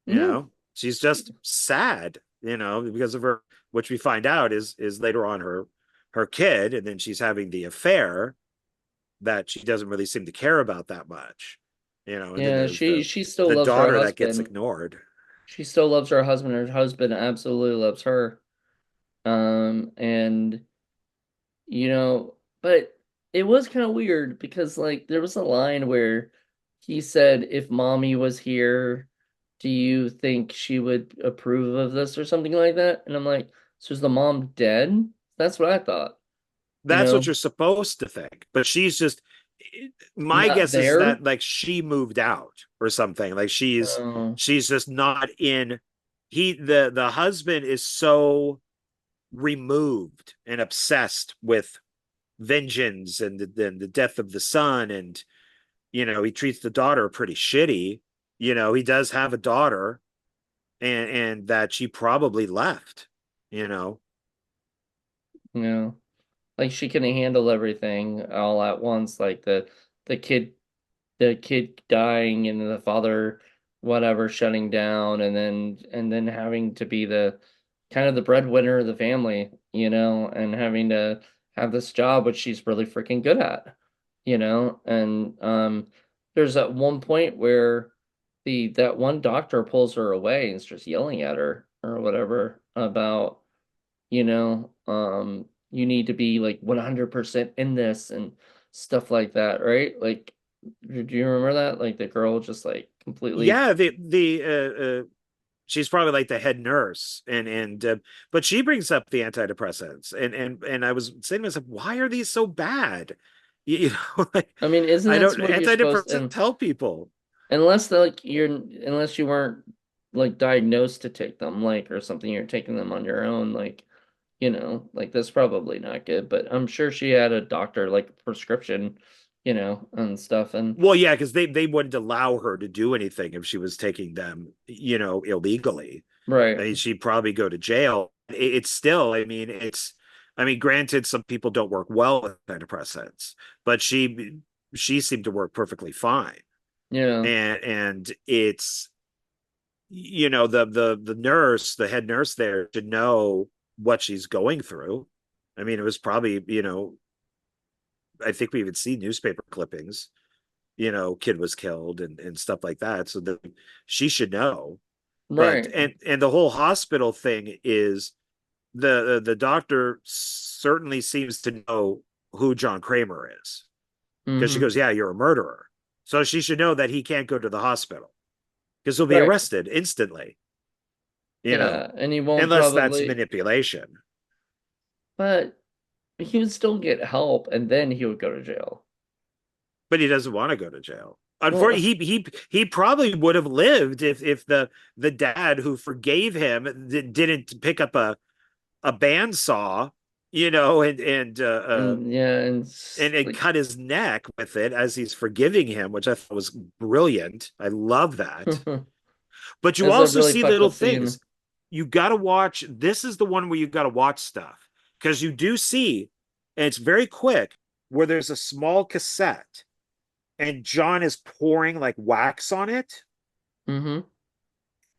no, She's just sad, because of her, which we find out is later on her kid, and then she's having the affair that she doesn't really seem to care about that much. And then yeah, there's she still the loves her daughter that gets husband. ignored. She still loves her husband. Her husband absolutely loves her. And but it was kind of weird because like there was a line where he said, "If mommy was here, do you think she would approve of this?" or something like that. And I'm like, so is the mom dead? That's what I thought, you That's what know, you're supposed to think, but she's just, my not guess is there. that like she moved out or something, like Oh, she's just not in. The husband is so removed and obsessed with vengeance and the death of the son, and he treats the daughter pretty shitty. He does have a daughter, and that she probably left. you know you know, like she couldn't handle everything all at once, like the kid the kid dying and the father whatever shutting down, and then having to be the kind of the breadwinner of the family, and having to have this job which she's really freaking good at, and there's at one point where the that one doctor pulls her away and starts yelling at her or whatever about, you need to be like 100% in this and stuff like that, right? Like, do you remember that? Like the girl just like completely, yeah, the she's probably like the head nurse, and but she brings up the antidepressants, and I was saying to myself, why are these so bad? Like, I mean, isn't I that don't, what you're supposed antidepressants and help people. unless you weren't like diagnosed to take them, like, or something, you're taking them on your own, like, like that's probably not good, but I'm sure she had a doctor like prescription, and stuff, and Well, yeah, because they wouldn't allow her to do anything if she was taking them, illegally. I right. mean, she'd probably go to jail. It's still, I mean, granted, some people don't work well with antidepressants, but she seemed to work perfectly fine. Yeah. And it's, the nurse, the head nurse there, to know what she's going through. I mean, it was probably, I think we even see newspaper clippings, kid was killed and stuff like that. So that she should know. But Right. and the whole hospital thing is, the doctor certainly seems to know who John Kramer is. Because she Hmm. goes, yeah, you're a murderer. So she should know that he can't go to the hospital because he'll be Right. arrested instantly, you know, Yeah, and he won't unless that's probably, manipulation. but he would still get help, and then he would go to jail. But he doesn't want to go to jail. Well, Unfortunately, he probably would have lived if the dad who forgave him didn't pick up a bandsaw, and yeah, and and like, cut his neck with it as he's forgiving him, which I thought was brilliant. I love that. But you that's a also really see fucked little up things. scene. You got to watch. This is the one where you got to watch stuff because you do see, and it's very quick, where there's a small cassette and John is pouring like wax on it. Hmm.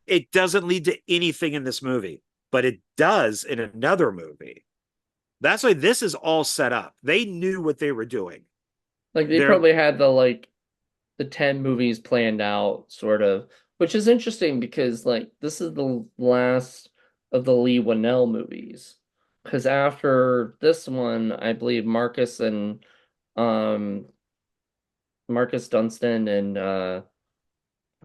It doesn't lead to anything in this movie, but it does in another movie. That's why this is all set up. They knew what they were doing. Like they They're probably had the 10 movies planned out, sort of, which is interesting because like this is the last of the Lee Winnell movies. Because after this one, I believe um Marcus Dunstan and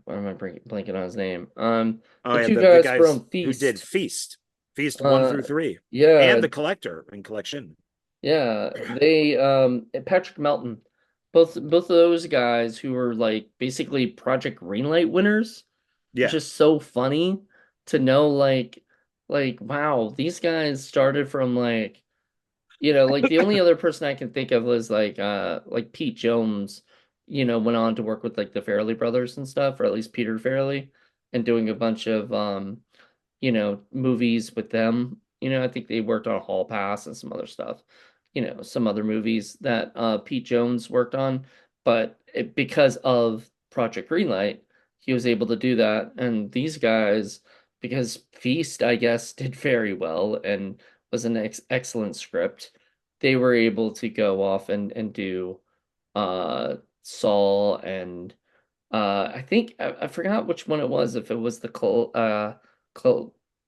what am I blanking on his name? oh The yeah, two the guys guys from who did Feast. Feast one Uh through three, yeah, and the Collector and Collection. yeah, they Patrick Melton, both of those guys who were like basically Project Greenlight winners, which Yeah, is so funny to know like wow, these guys started from like the only other person I can think of was like Pete Jones, went on to work with like the Farrelly brothers and stuff, or at least Peter Farrelly, and doing a bunch of movies with them. I think they worked on Hall Pass and some other stuff, some other movies that Pete Jones worked on. But because of Project Greenlight, he was able to do that. And these guys, because Feast, I guess, did very well and was an excellent script, they were able to go off and do Saul and I think I forgot which one it was. If it was the col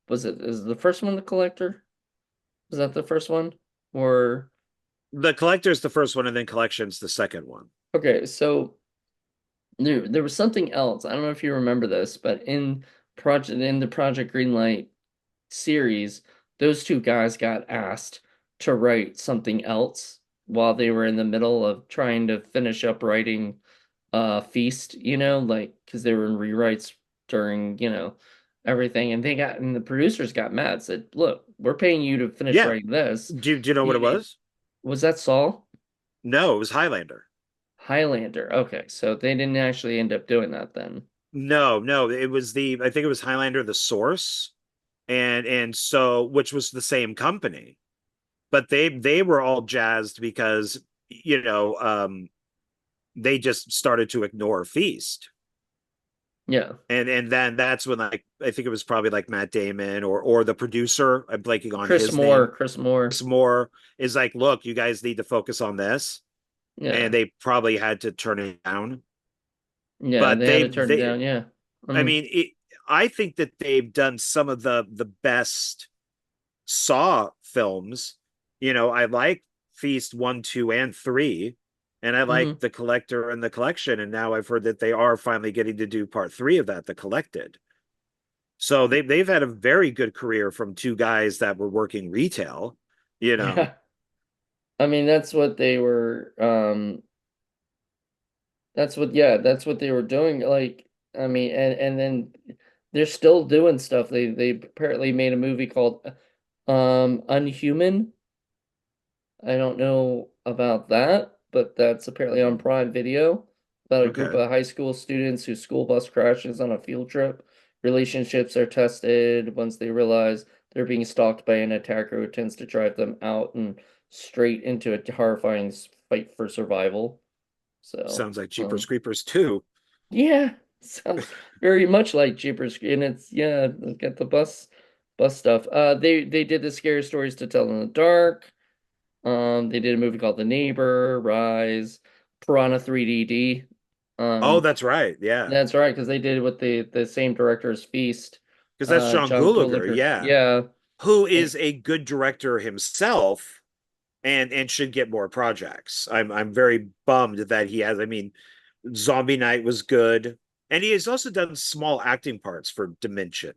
was it is the first one the collector? Was that the first one? Or the Collector's the first one, and then Collection's the second one. okay, so there was something else. I don't know if you remember this, but in the Project Greenlight series, those two guys got asked to write something else while they were in the middle of trying to finish up writing Feast, like because they were in rewrites during, everything, and the producers got mad, said, "Look, we're paying you to finish Yeah. writing this." Do you know what it You, was? was that Saul? No, it was Highlander. Highlander. Okay, so they didn't actually end up doing that then. No, no, it was I think it was Highlander the Source, and so which was the same company, but they were all jazzed because they just started to ignore Feast. Yeah. And then that's when like I think it was probably like Matt Damon or the producer, I'm blanking on Chris his Moore, name. Chris Moore. Chris Moore is like, look, you guys need to focus on this. And Yeah. they probably had to turn it down. Yeah, But they had to turn it down. Yeah. I Um, mean, I think that they've done some of the best Saw films. I like Feast 1, 2, and 3, and I like mhm. The Collector and The Collection. And now I've heard that they are finally getting to do part 3 of that, The Collected. So they've had a very good career from two guys that were working retail, you know. Yeah. I mean, that's what they were doing. Like, I mean, and then they're still doing stuff. They apparently made a movie called Unhuman. I don't know about that, but that's apparently on Prime Video about a group Okay. of high school students whose school bus crashes on a field trip. Relationships are tested once they realize they're being stalked by an attacker who tends to drive them out and straight into a horrifying fight for survival. So, Sounds like Jeepers Creepers too. yeah, sounds very much like Jeepers, and it's yeah, get the bus stuff. They did the Scary Stories to Tell in the Dark. They did a movie called The Neighbor, Rise, Piranha 3DD. Oh, Um, that's right. Yeah. that's right, because they did it with the same director as Feast, Because that's John John Gulager. Gulager. Yeah. Yeah, Who and is a good director himself. and should get more projects. I'm very bummed that he has. I mean, Zombie Night was good, and he has also done small acting parts for Dimension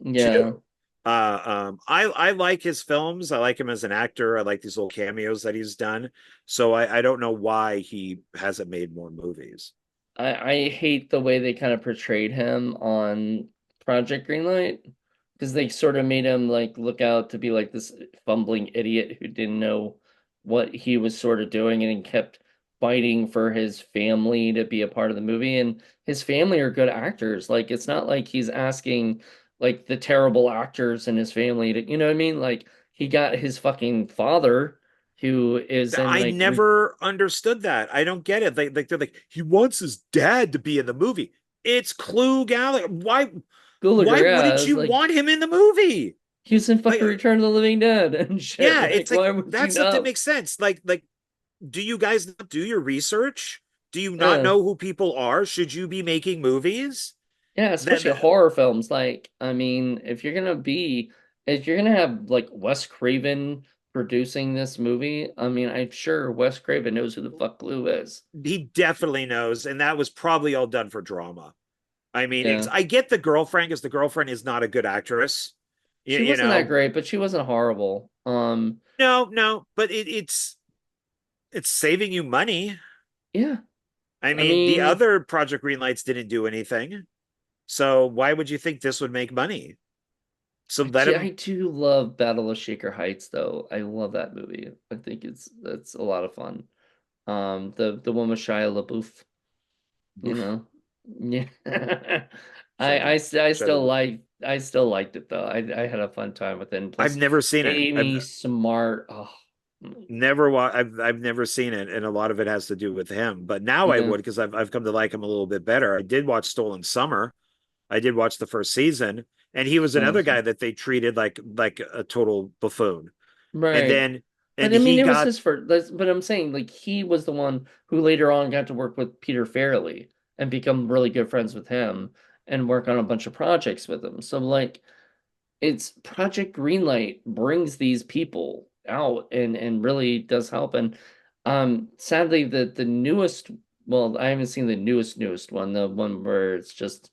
Yeah. too. I like his films. I like him as an actor. I like these little cameos that he's done. So I don't know why he hasn't made more movies. I hate the way they kind of portrayed him on Project Greenlight because they sort of made him like look out to be like this fumbling idiot who didn't know what he was sort of doing and he kept fighting for his family to be a part of the movie. And his family are good actors. Like it's not like he's asking like the terrible actors in his family to, you know what I mean? Like he got his fucking father who is in I like never understood that. I don't get it. They're like, he wants his dad to be in the movie. It's Clue Gallagher. Why Gulager, yeah, wouldn't it's you like want him in the movie? he was in Like, fucking Return of the Living Dead and shit. yeah, Like, it's like why would that you stuff that not? makes sense. Do you guys not do your research? Do you not Uh, know who people are? Should you be making movies? yeah, That especially horror films. Like, I mean, if you're gonna have like Wes Craven producing this movie, I mean, I'm sure Wes Craven knows who the fuck Glue is. he definitely knows, and that was probably all done for drama. I mean, Yeah, I get the girlfriend because the girlfriend is not a good actress. she You wasn't that know, great, but she wasn't horrible. no, but it's saving you money. Yeah, I I mean, the mean, other Project Greenlights didn't do anything. So why would you think this would make money? So let I him. do love Battle of Shaker Heights, though. I love that movie. I think it's a lot of fun. The one with Shia LaBeouf. You Oof, know, yeah. Shia, I Shia still LaBeouf. I still liked it though. I had a fun time with it. And I've plus, never seen it. Amy Smart. Oh, I've never seen it, and a lot of it has to do with him. But now I yeah. would because I've come to like him a little bit better. I did watch Stolen Summer. I did watch the first season, and he was Oh, another guy that they treated like a total buffoon. And right. then and But I mean, he it was got his first. But I'm saying like he was the one who later on got to work with Peter Farrelly and become really good friends with him and work on a bunch of projects with him. So like it's Project Greenlight brings these people out and really does help. And sadly the newest well, I haven't seen the newest one, the one where it's just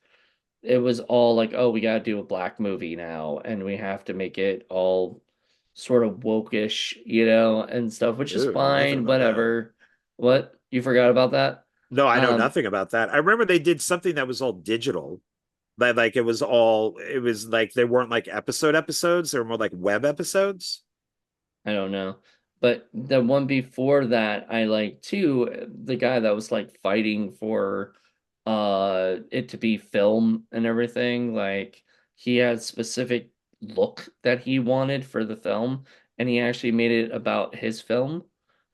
it was all like, oh, we gotta do a black movie now, and we have to make it all sort of wokish, and stuff, which is ew, I know nothing fine, about that. whatever. What? You forgot about that? No, I know Um, nothing about that. I remember they did something that was all digital. Like it was like they weren't like episodes, they were more like web episodes. I don't know. But the one before that, I like too, the guy that was like fighting for it to be film and everything, like he had specific look that he wanted for the film, and he actually made it about his film.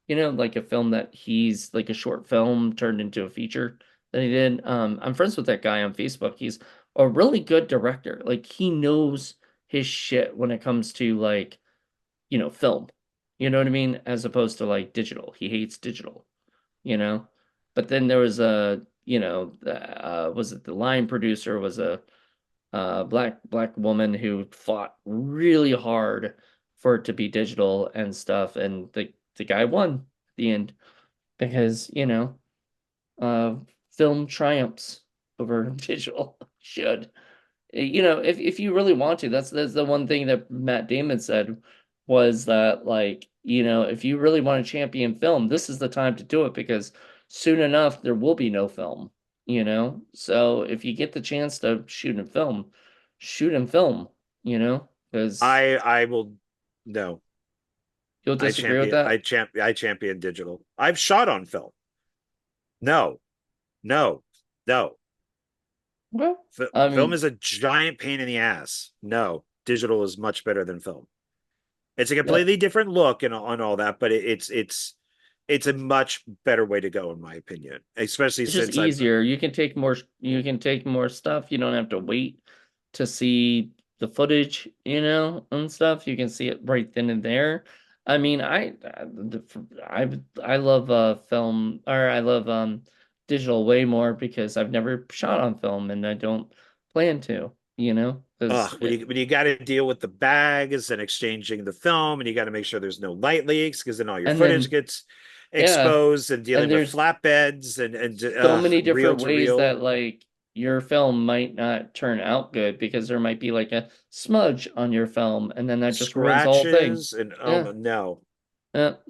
Like a film that he's like a short film turned into a feature that he did. I'm friends with that guy on Facebook. He's a really good director. Like he knows his shit when it comes to like film. You know what I mean? As opposed to like digital. He hates digital, you know? But then there was was it the line producer was a black woman who fought really hard for it to be digital and stuff, and the guy won at the end because, uh film triumphs over digital should. If you really want to, that's the one thing that Matt Damon said was that like, if you really want to champion film, this is the time to do it because soon enough there will be no film. So if you get the chance to shoot in film, because I will no. you'll I disagree with champion that. I champion digital. I've shot on film. No, no, no. Well, I Film mean, is a giant pain in the ass. No, digital is much better than film. It's a yep. completely different look and on all that, but it's a much better way to go in my opinion. Especially It's just since I've easier. You can take more stuff. You don't have to wait to see the footage, and stuff. You can see it right then and there. I mean, I love film, or I love digital way more because I've never shot on film and I don't plan to. you know, because Ugh, when you got to deal with the bags and exchanging the film, and you got to make sure there's no light leaks because then all your and footage then gets yeah, exposed, and and dealing with there's flatbeds and so many reel different to ways reel that like your film might not turn out good because there might be like a smudge on your film and then that just ruins the whole thing. scratches and oh Yeah. no,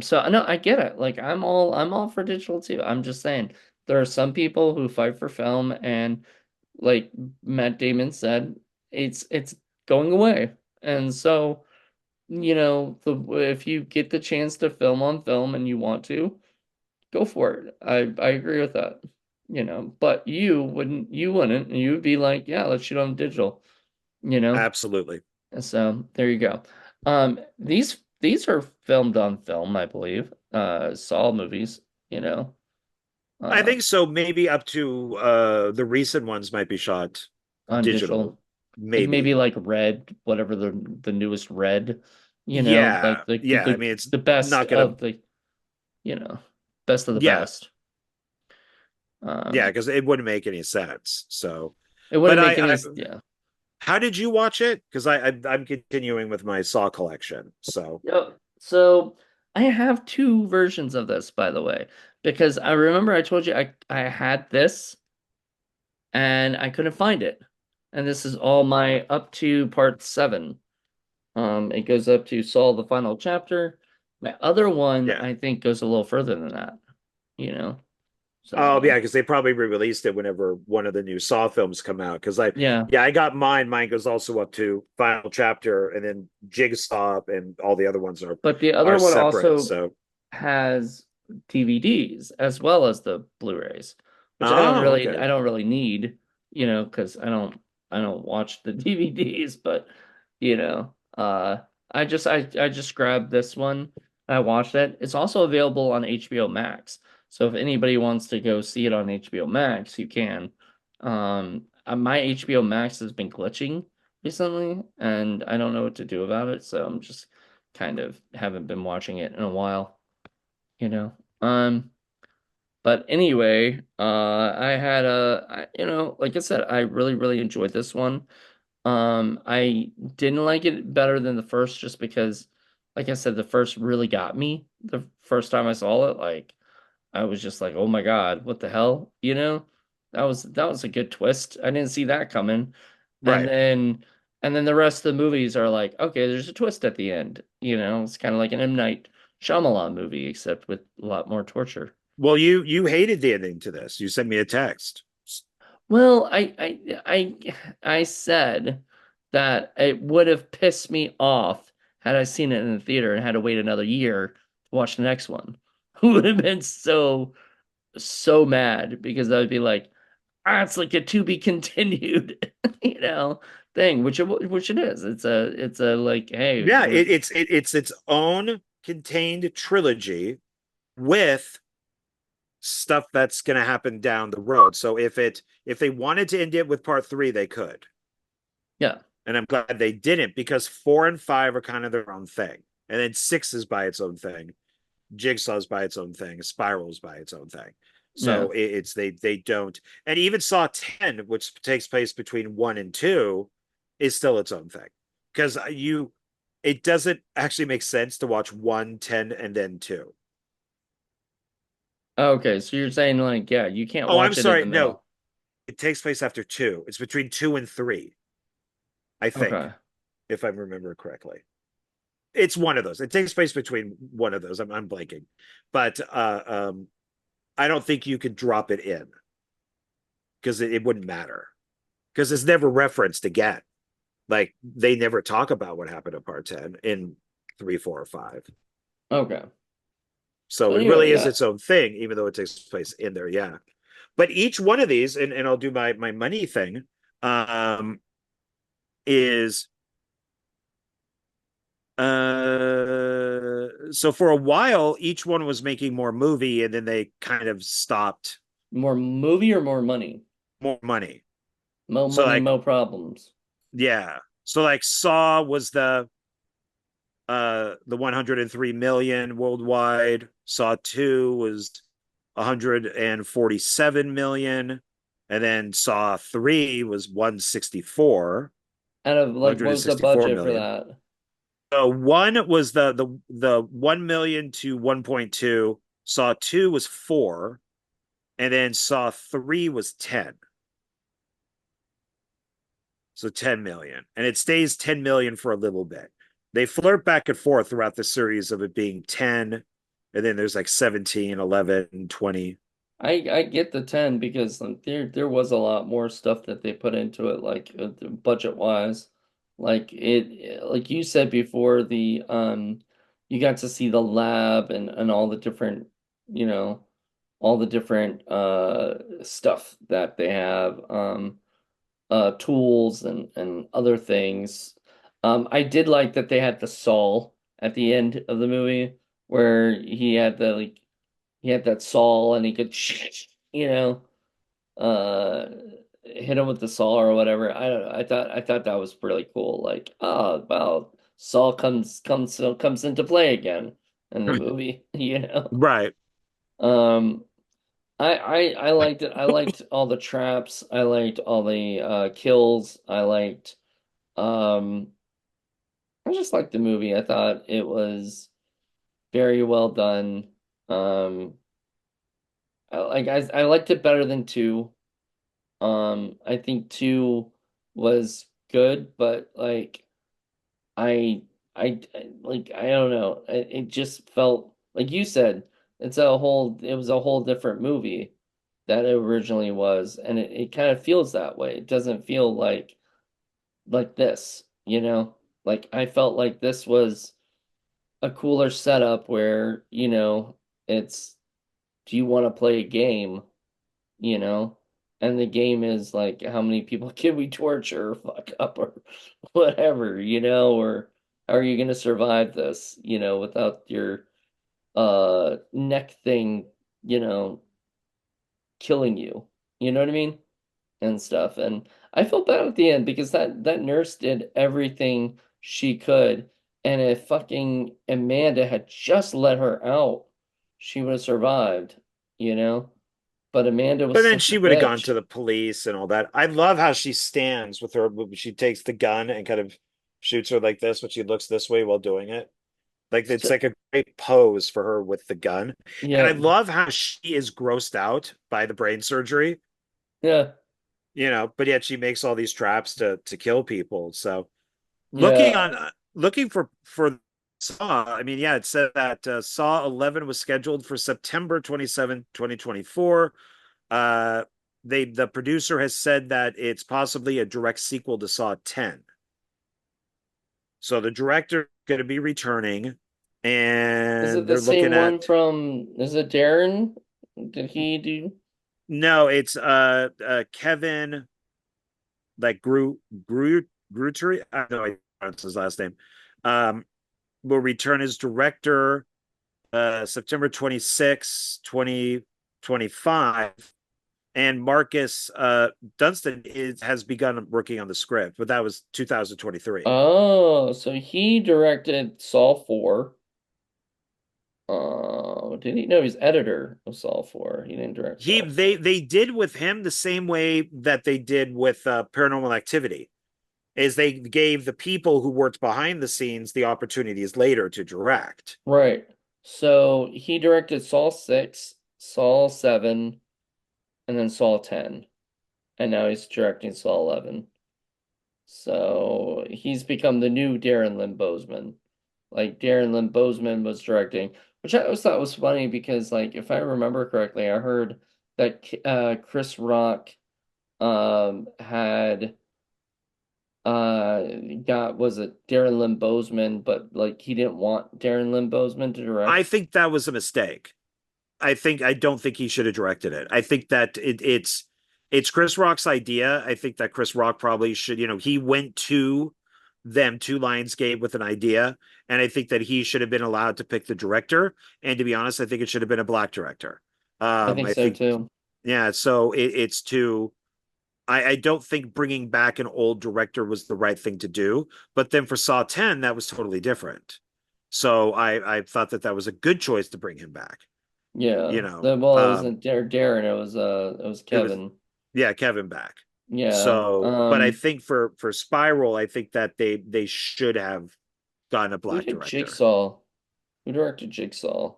So no, I get it. Like I'm all for digital too. I'm just saying there are some people who fight for film and like Matt Damon said, it's going away. And so, if you get the chance to film on film and you want to, go for it. I agree with that. But you wouldn't. You would be like, yeah, let's shoot on digital, you know? absolutely. So there you go. These are filmed on film, I believe. Saw movies, you know. I Uh think so. Maybe up to the recent ones might be shot on digital, digital. Like maybe maybe. like Red, whatever the newest Red, Yeah, like the yeah. I the, mean, it's the best not gonna. of the, you know, best of the Yeah, best. yeah, Um because it wouldn't make any sense. So, it but wouldn't make any, yeah. how did you watch it? Because I'm continuing with my Saw collection. So, Yep. So I have two versions of this, by the way, because I remember I told you I had this and I couldn't find it. And this is all my up to part seven. It goes up to Saul the final chapter. My other one, yeah. I think, goes a little further than that, you know. Oh yeah, So because they probably re-released it whenever one of the new Saw films come out. Because yeah. yeah, I got mine. Mine goes also up to final chapter, and then Jigsaw and all the other ones But the other are one separate. also So, has DVDs as well as the Blu-rays, which oh okay, I don't really need, because I don't watch the DVDs, but you know, uh I just grabbed this one. I watched it. It's also available on HBO Max. So if anybody wants to go see it on HBO Max, you can. My HBO Max has been glitching recently, and I don't know what to do about it, so I'm just kind of haven't been watching it in a while, you know. Um, but anyway, like I said, I really, really enjoyed this one. I didn't like it better than the first just because, like I said, the first really got me the first time I saw it. Like, I was just like, oh my God, what the hell? That was a good twist. I didn't see that coming. And right. then and then the rest of the movies are like, okay, there's a twist at the end. It's kind of like an M. Night Shyamalan movie, except with a lot more torture. Well, you hated the ending to this. You sent me a text. Well, I said that it would have pissed me off had I seen it in the theater and had to wait another year to watch the next one. Would have been so mad because I would be like, it's like a to be continued, thing, which it is. It's a like, hey, Yeah, it's its own contained trilogy with stuff that's going to happen down the road. So if they wanted to end it with part three, they could. yeah, And I'm glad they didn't, because four and five are kind of their own thing. And then six is by its own thing. Jigsaw's by its own thing. Spiral's by its own thing. yeah. So it's they don't, and even Saw 10, which takes place between one and two, is still its own thing. Because it doesn't actually make sense to watch one, 10, and then two. Okay, so you're saying like, yeah, you can't Oh, I'm watch it in the sorry. No, middle. it takes place after two. It's between two and three, I think, Okay, if I remember correctly. It's one of those. It takes place between one of those. I'm blanking, but I don't think you could drop it in because it wouldn't matter, because it's never referenced again. Like they never talk about what happened to part 10 in three, four, or five. okay. So But it anyway, really is yeah, its own thing, even though it takes place in there. Yeah. But each one of these, and I'll do my money thing, um, is so for a while each one was making more movie, and then they kind of stopped. more movie or more money? More money. More So money, like, more problems. yeah, so like Saw was the 103 million worldwide. Saw 2 was 147 million, and then Saw 3 was 164. Out of like, what was the 164 budget for million. that? One was the 1 million to 1.2. Saw 2 was 4, and then Saw 3 was 10. So 10 million. And it stays 10 million for a little bit. They flirt back and forth throughout the series of it being 10, and then there's like 17, 11, 20. I get the 10 because like, there was a lot more stuff that they put into it, like budget wise. Like like you said before, the you got to see the lab and all the different, you know, all the different stuff that they have, tools and other things. I did like that they had the saw at the end of the movie where he had the like he had that saw and he could you know uh hit him with the saw or whatever. I don't know. I thought that was really cool. Like, oh wow, saw comes into play again in the movie, you know. Right. Um I liked it. I liked all the traps. I liked all the kills. Um I just liked the movie. I thought it was very well done. Um I liked it better than two. I think two was good, but like like I don't know. It just felt like you said, it was a whole different movie that it originally was, and it kind of feels that way. It doesn't feel like this, you know? Like I felt like this was a cooler setup where, it's do you want to play a game? you know? And the game is like, how many people can we torture or fuck up or whatever, or how are you gonna survive this, without your neck thing, you know, killing you. You know what I mean? And stuff. And I felt bad at the end because that nurse did everything she could. And if fucking Amanda had just let her out, she would have survived, you know? But Amanda But was then such a she would have gone bitch. to the police and all that. I love how she stands with her. She takes the gun and kind of shoots her like this, but she looks this way while doing it. Like it's So, like a great pose for her with the gun. And I yeah, love how she is grossed out by the brain surgery, yeah, but yet she makes all these traps to kill people. So yeah. looking for Saw, I mean, yeah, it said that Saw 11 was scheduled for September 27th, 2024. Uh, the producer has said that it's possibly a direct sequel to Saw 10. So the director going to be returning, Is it and the they're same looking one at from, is it Darren? Did he do? no, it's Kevin like Grutery. I don't know how to pronounce his last name. Um, will return as director September 26, 2025. And Marcus Dunstan has begun working on the script, but that was 2023. Oh, so he directed Saw 4. Did he? No, he's editor of Saw 4. He didn't direct He Saw 4. they did with him the same way that they did with Paranormal Activity, is they gave the people who worked behind the scenes the opportunities later to direct. Right. So he directed Saw 6, Saw 7, and then Saw 10. And now he's directing Saw 11. So he's become the new Darren Lynn Bozeman. Like Darren Lynn Bozeman was directing, which I always thought was funny because, like, if I remember correctly, I heard that Chris Rock had uh got was it Darren Lynn Bozeman, but like he didn't want Darren Lynn Bozeman to I direct. think that was a mistake. I don't think he should have directed it. I think that it's Chris Rock's idea. I think that Chris Rock probably should, he went to them to Lionsgate with an idea, and I think that he should have been allowed to pick the director. And to be honest, I think it should have been a black director. I think I so think, too. yeah. So it's too. I don't think bringing back an old director was the right thing to do. But then for Saw 10, that was totally different. So I thought that that was a good choice to bring him back. Yeah. You know, Well, it wasn't Darren, it was it was Kevin. yeah, Kevin back. Yeah. So, but I think for Spiral, I think that they should have gotten a Who black did director. Jigsaw? Who directed Jigsaw?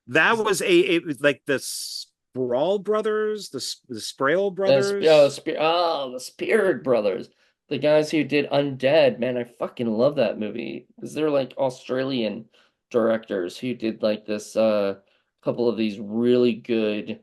That Is was it was like the Sprawl brothers, the Sprawl brothers. the Spirit Brothers, the guys who did Undead. Man, I fucking love that movie because they're like Australian directors who did like this couple of these really good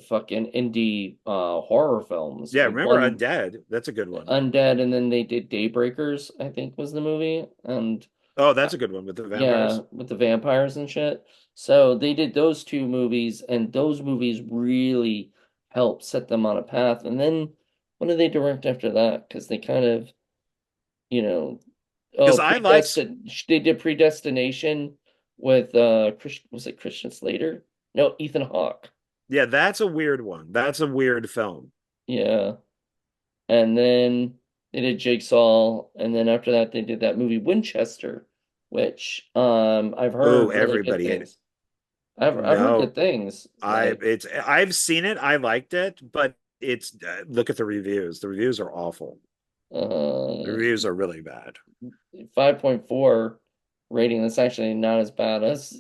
fucking indie horror films. Yeah, Like remember one Undead? That's a good one. Undead, and then they did Daybreakers, I think was the movie, and Oh, that's a good one with the yeah, vampires. with the vampires and shit. So they did those two movies, and those movies really helped set them on a path. And then what did they direct after that? Because they kind of, you know, Because I liked, They did Predestination with Christian, was it Christian Slater? No, Ethan Hawke. yeah, that's a weird one. That's a weird film. Yeah. And then they did Jigsaw, and then after that they did that movie Winchester, which I've Oh, heard really good everybody hated. things. I've heard No, good things. Like I've seen it. I liked it, but it's look at the reviews. The reviews are awful. The uh reviews are really bad. 5.4 rating. That's actually not as bad as,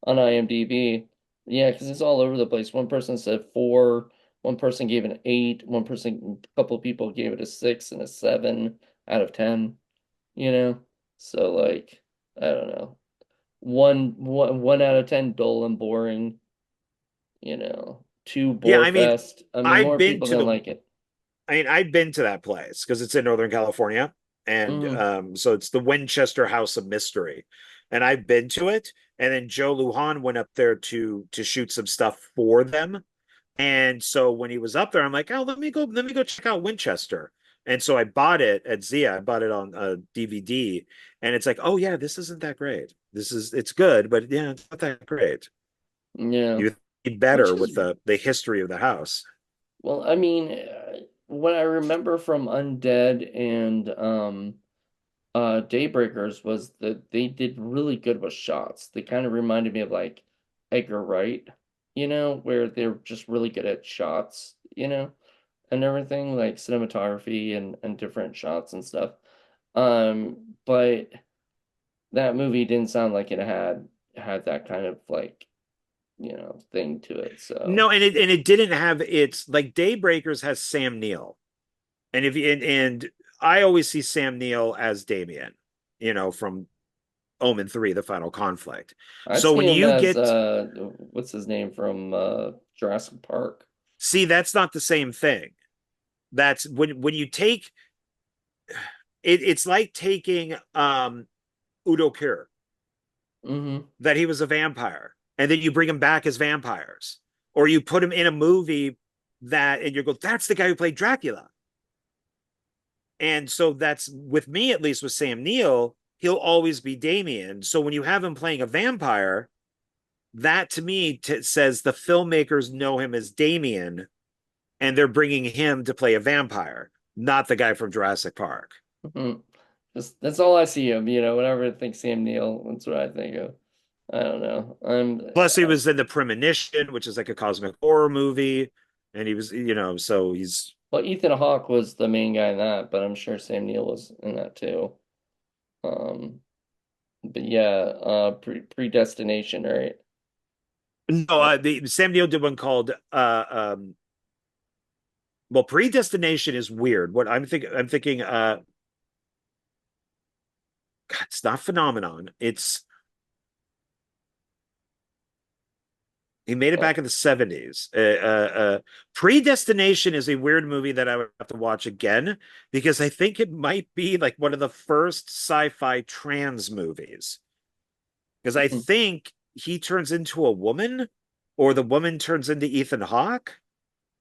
on IMDb. Yeah, because it's all over the place. One person said 4, one person gave it an 8, a couple of people gave it a 6 and a 7 out of 10, you know? So like, I don't know. One out of 10 dull and boring, 2 Yeah, bore I mean, fest. I mean, I've more been people to than the like it. I mean, I've been to that place because it's in Northern California, and Mm, so it's the Winchester House of Mystery, and I've been to it. And then Joe Lujan went up there to shoot some stuff for them, and so when he was up there, I'm like, oh, let me go check out Winchester. And so I bought it at Zia. I bought it on a DVD, and it's like, oh yeah, this isn't that great. It's good, but yeah, it's not that great. yeah. You need Which better is with the history of the house. Well, I mean, what I remember from Undead and Daybreakers was that they did really good with shots. They kind of reminded me of like Edgar Wright, where they're just really good at shots, and everything, like cinematography and different shots and stuff. But that movie didn't sound like it had that kind of like, thing to it. So No, and it didn't have its like Daybreakers has Sam Neill. And if you and I always see Sam Neill as Damien, from Omen 3, the final conflict. I So see when him you as get what's his name from Jurassic Park. see, that's not the same thing. That's when you take it's like taking Udo Kier, Hmm. that he was a vampire, and then you bring him back as vampires. Or you put him in a movie that and you go, that's the guy who played Dracula. And so that's with me, at least with Sam Neill, he'll always be Damien. So when you have him playing a vampire, that to me says the filmmakers know him as Damien and they're bringing him to play a vampire, not the guy from Jurassic Park. Hmm. Just that's all I see him. Whenever I think Sam Neill, that's what I think of. I don't know. Plus, he was in The Premonition, which is like a cosmic horror movie. And he was, so he's Well, Ethan Hawke was the main guy in that, but I'm sure Sam Neill was in that too. Um, but yeah, Predestination, right? no, the Sam Neill did one called well, Predestination is weird. What I'm thinking God, it's not Phenomenon. It's He made it Uh, back in the 70s. Predestination is a weird movie that I would have to watch again because I think it might be like one of the first sci-fi trans movies. Because I think he turns into a woman or the woman turns into Ethan Hawke.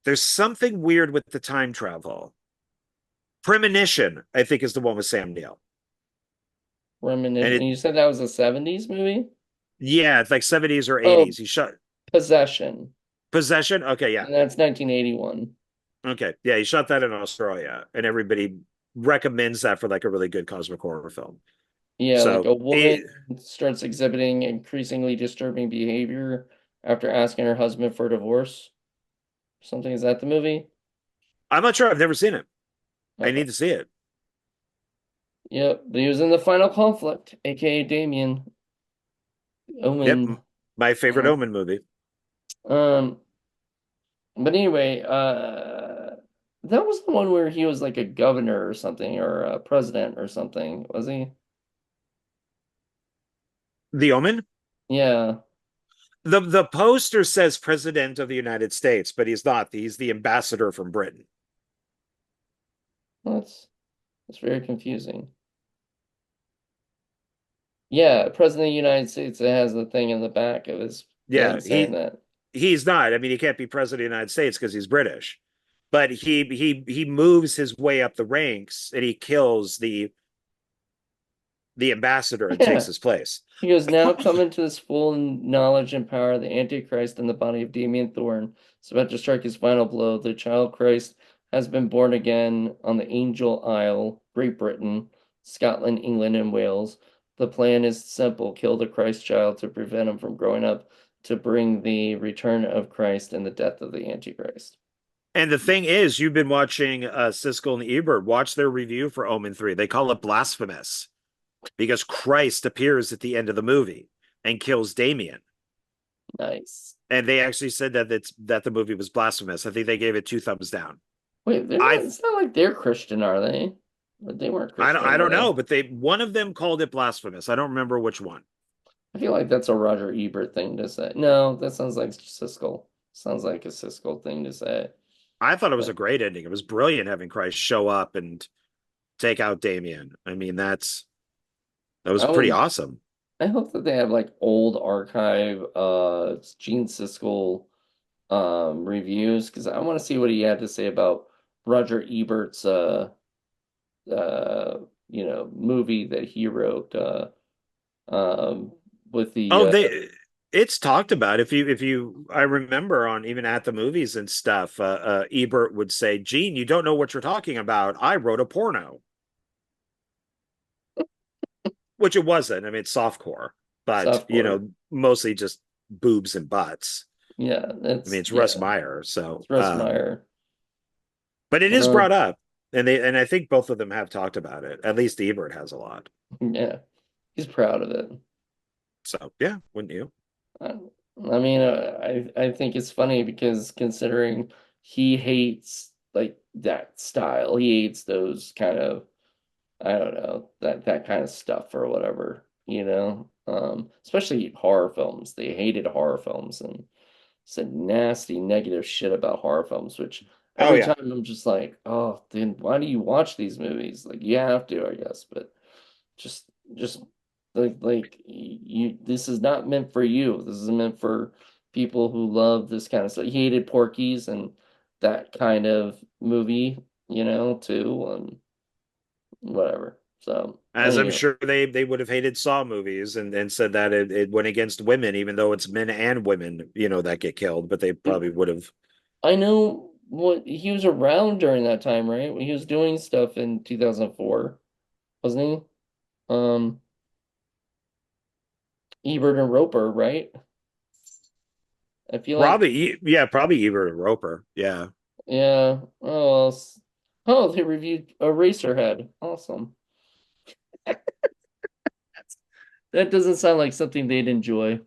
There's something weird with the time travel. Premonition, I think, is the one with Sam Neill. And Reminiscent. it, You said that was a 70s movie? yeah, it's like 70s or Oh, 80s. He shot Possession. Possession. Okay, yeah. And that's 1981. Okay. Yeah, he shot that in Australia, and everybody recommends that for like a really good cosmic horror film. Yeah, like So a woman starts exhibiting increasingly disturbing behavior after asking her husband for divorce. Something, is that the movie? I'm not sure. I've never seen it. I Okay. need to see it. Yep, but he was in the final conflict, aka Damien Yep, Omen. my favorite Yeah. Omen movie. Um, but anyway, that was the one where he was like a governor or something, or a president or something, was he? The Omen. Yeah, The poster says President of the United States, but he's not. He's the ambassador from Britain. that's very confusing. Yeah, President of the United States, it has the thing in the back of his thing Yeah, saying that. he's not. I mean, he can't be president of the United States because he's British. But he moves his way up the ranks and he kills the ambassador and takes Yeah. his place. He goes, now come into this full knowledge and power of the Antichrist in the body of Damien Thorn. Is about to strike his final blow. The child Christ has been born again on the Angel Isle, Great Britain, Scotland, England, and Wales. The plan is simple: kill the Christ child to prevent him from growing up to bring the return of Christ and the death of the Antichrist. And the thing is, you've been watching Siskel and Ebert. Watch their review for Omen 3. They call it blasphemous because Christ appears at the end of the movie and kills Damien. Nice. And they actually said that the movie was blasphemous. I think they gave it two thumbs down. Wait, they're not, I it's not like they're Christian, are they? But they weren't I Christian, were don't they? know, but they one of them called it blasphemous. I don't remember which one. I feel like that's a Roger Ebert thing to say. No, that sounds like Siskel. Sounds like a Siskel thing to say. I thought it was a But great ending. It was brilliant having Christ show up and take out Damien. I mean, that was I pretty would, awesome. I hope that they have like old archive Gene Siskel reviews, because I want to see what he had to say about Roger Ebert's uh movie that he wrote um with Oh, the they it's talked about. If you I remember on even at the movies and stuff, Ebert would say, "Gene, you don't know what you're talking about. I wrote a porno," which it wasn't. I mean, it's softcore, but softcore. mostly just boobs and butts. Yeah, I mean, it's it's Russ yeah, Meyer, so it's Russ Meyer. but it is Uh, brought up, and I think both of them have talked about it. At least Ebert has a lot. yeah, he's proud of it. So yeah, wouldn't you? I, I mean, I think it's funny because considering he hates like that style, he hates those kind of, I don't know, that kind of stuff or whatever, especially horror films. They hated horror films and said nasty negative shit about horror films, which Oh every yeah. time I'm just like, oh, then why do you watch these movies? Like you have to, I guess, but just just like you, this is not meant for you. This is meant for people who love this kind of stuff. He hated Porky's and that kind of movie, too, and whatever. So As I'm anyway, sure they would have hated Saw movies and said that it went against women, even though it's men and women, that get killed, but they probably would have. I know what he was around during that time, right? When he was doing stuff in 2004, wasn't he? Ebert and Roper, right? I feel like, Probably, yeah, probably Ebert and Roper. Yeah. yeah. Oh, well, oh, they reviewed Eraserhead. Awesome. That doesn't sound like something they'd enjoy.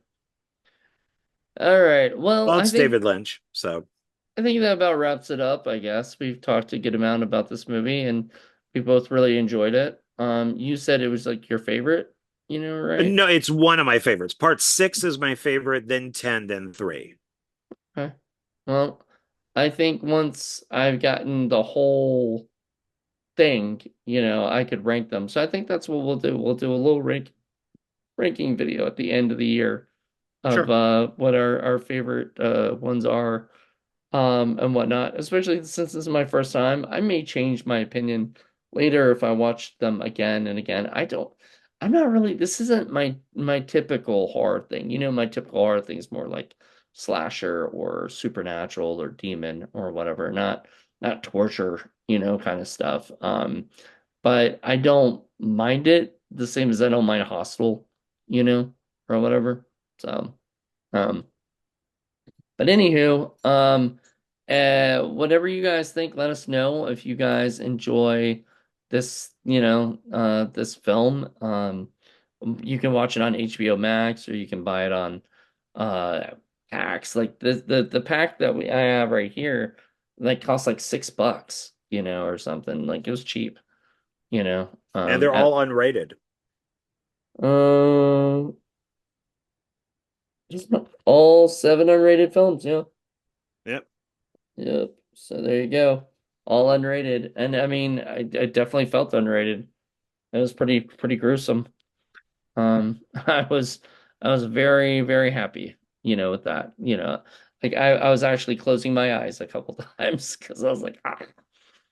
All right. Well, Well, I it's think David Lynch. So, I think that about wraps it up, I guess. We've talked a good amount about this movie and we both really enjoyed it. You said it was like your favorite, right? no, it's one of my favorites. Part six is my favorite, then 10, then three. Okay. Well, I think once I've gotten the whole thing, I could rank them. So I think that's what we'll do. We'll do a little ranking video at the end of the year of Sure. what our favorite ones are, and whatnot. Especially since this is my first time, I may change my opinion later if I watch them again and again. I'm not really, this isn't my typical horror thing. My typical horror thing is more like slasher or supernatural or demon or whatever, not torture, kind of stuff. But I don't mind it the same as I don't mind Hostel, or whatever. So, um, but anywho, Whatever you guys think, let us know if you guys enjoy this, this film. You can watch it on HBO Max or you can buy it on uh packs. Like the pack that I have right here, like costs like $6, or something. Like it was cheap, you know. And they're all unrated. Uh, all seven unrated films, yeah. Yep. Yep. So there you go. All unrated. And I mean, I definitely felt unrated. It was pretty gruesome. I was very, very happy, with that. Like I was actually closing my eyes a couple times because I was like,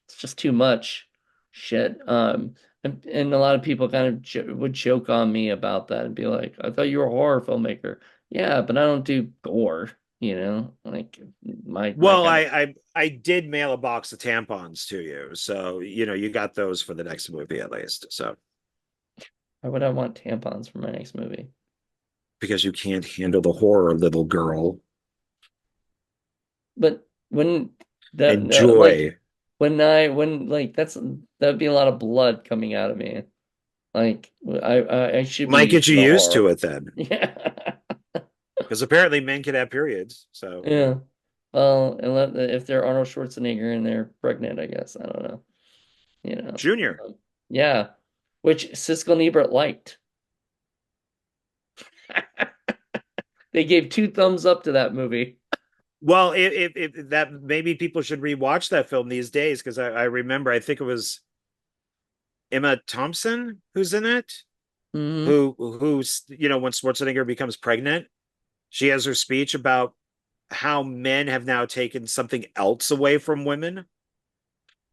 it's just too much shit. And a lot of people kind of would joke on me about that and be like, I thought you were a horror filmmaker. Yeah, but I don't do gore, like my Well, kind of. I did mail a box of tampons to you, so you got those for the next movie at least. So Why would I want tampons for my next movie? because you can't handle the horror, little girl. But when like Enjoy. when like that'd be a lot of blood coming out of me. Like I should be Might get used you to used to horror. it then, Yeah. because apparently men can have periods. So Yeah. Well, if they're Arnold Schwarzenegger and they're pregnant, I guess. I don't know. You know. Junior. Yeah. Which Siskel and Ebert liked. They gave two thumbs up to that movie. Well, if that maybe people should rewatch that film these days because I remember I think it was Emma Thompson who's in it, Hmm. who's when Schwarzenegger becomes pregnant, she has her speech about how men have now taken something else away from women.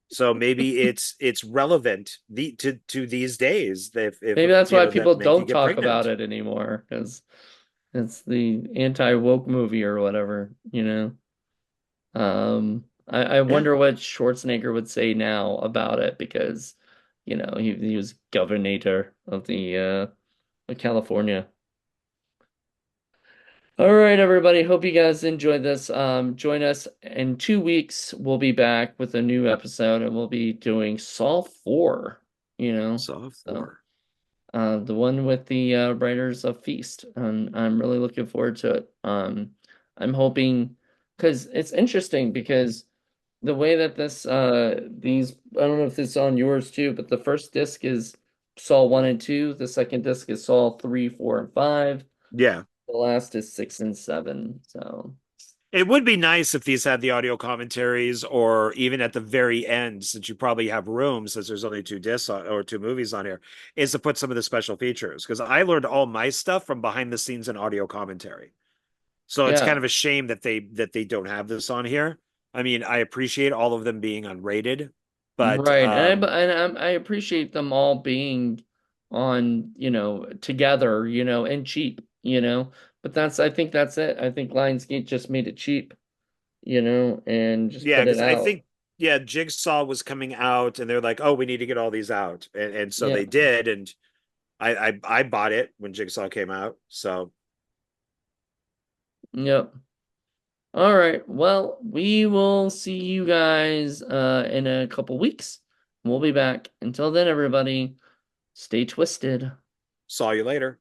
So maybe it's relevant to these days if Maybe that's why that people men can don't get talk about pregnant. it anymore, because it's the anti-woke movie or whatever. I Yeah. wonder what Schwarzenegger would say now about it because, he was governor of California. All right, everybody. Hope you guys enjoyed this. Join us in 2 weeks. We'll be back with a new episode and we'll be doing Saw 4, Saw So 4. the one with the writers of Feast. And I'm really looking forward to it. I'm hoping because it's interesting because the way that these I don't know if it's on yours too, but the first disc is Saw 1 and 2, the second disc is Saw 3, 4, and 5, Yeah. the last is 6 and 7. So It would be nice if these had the audio commentaries, or even at the very end, since you probably have room, since there's only two discs or two movies on here, is to put some of the special features. Because I learned all my stuff from behind the scenes and audio commentary. So it's kind yeah, of a shame that they don't have this on here. I mean, I appreciate all of them being unrated, but right. And I appreciate them all being on, together, and cheap, But I think that's it. I think Lionsgate just made it cheap, and just yeah, put it because I out. think yeah, Jigsaw was coming out, and they're like, oh, we need to get all these out, and so Yeah. they did, and I bought it when Jigsaw came out, so Yep. All right. Well, we will see you guys in a couple weeks. We'll be back. Until then, everybody, stay twisted. saw you later.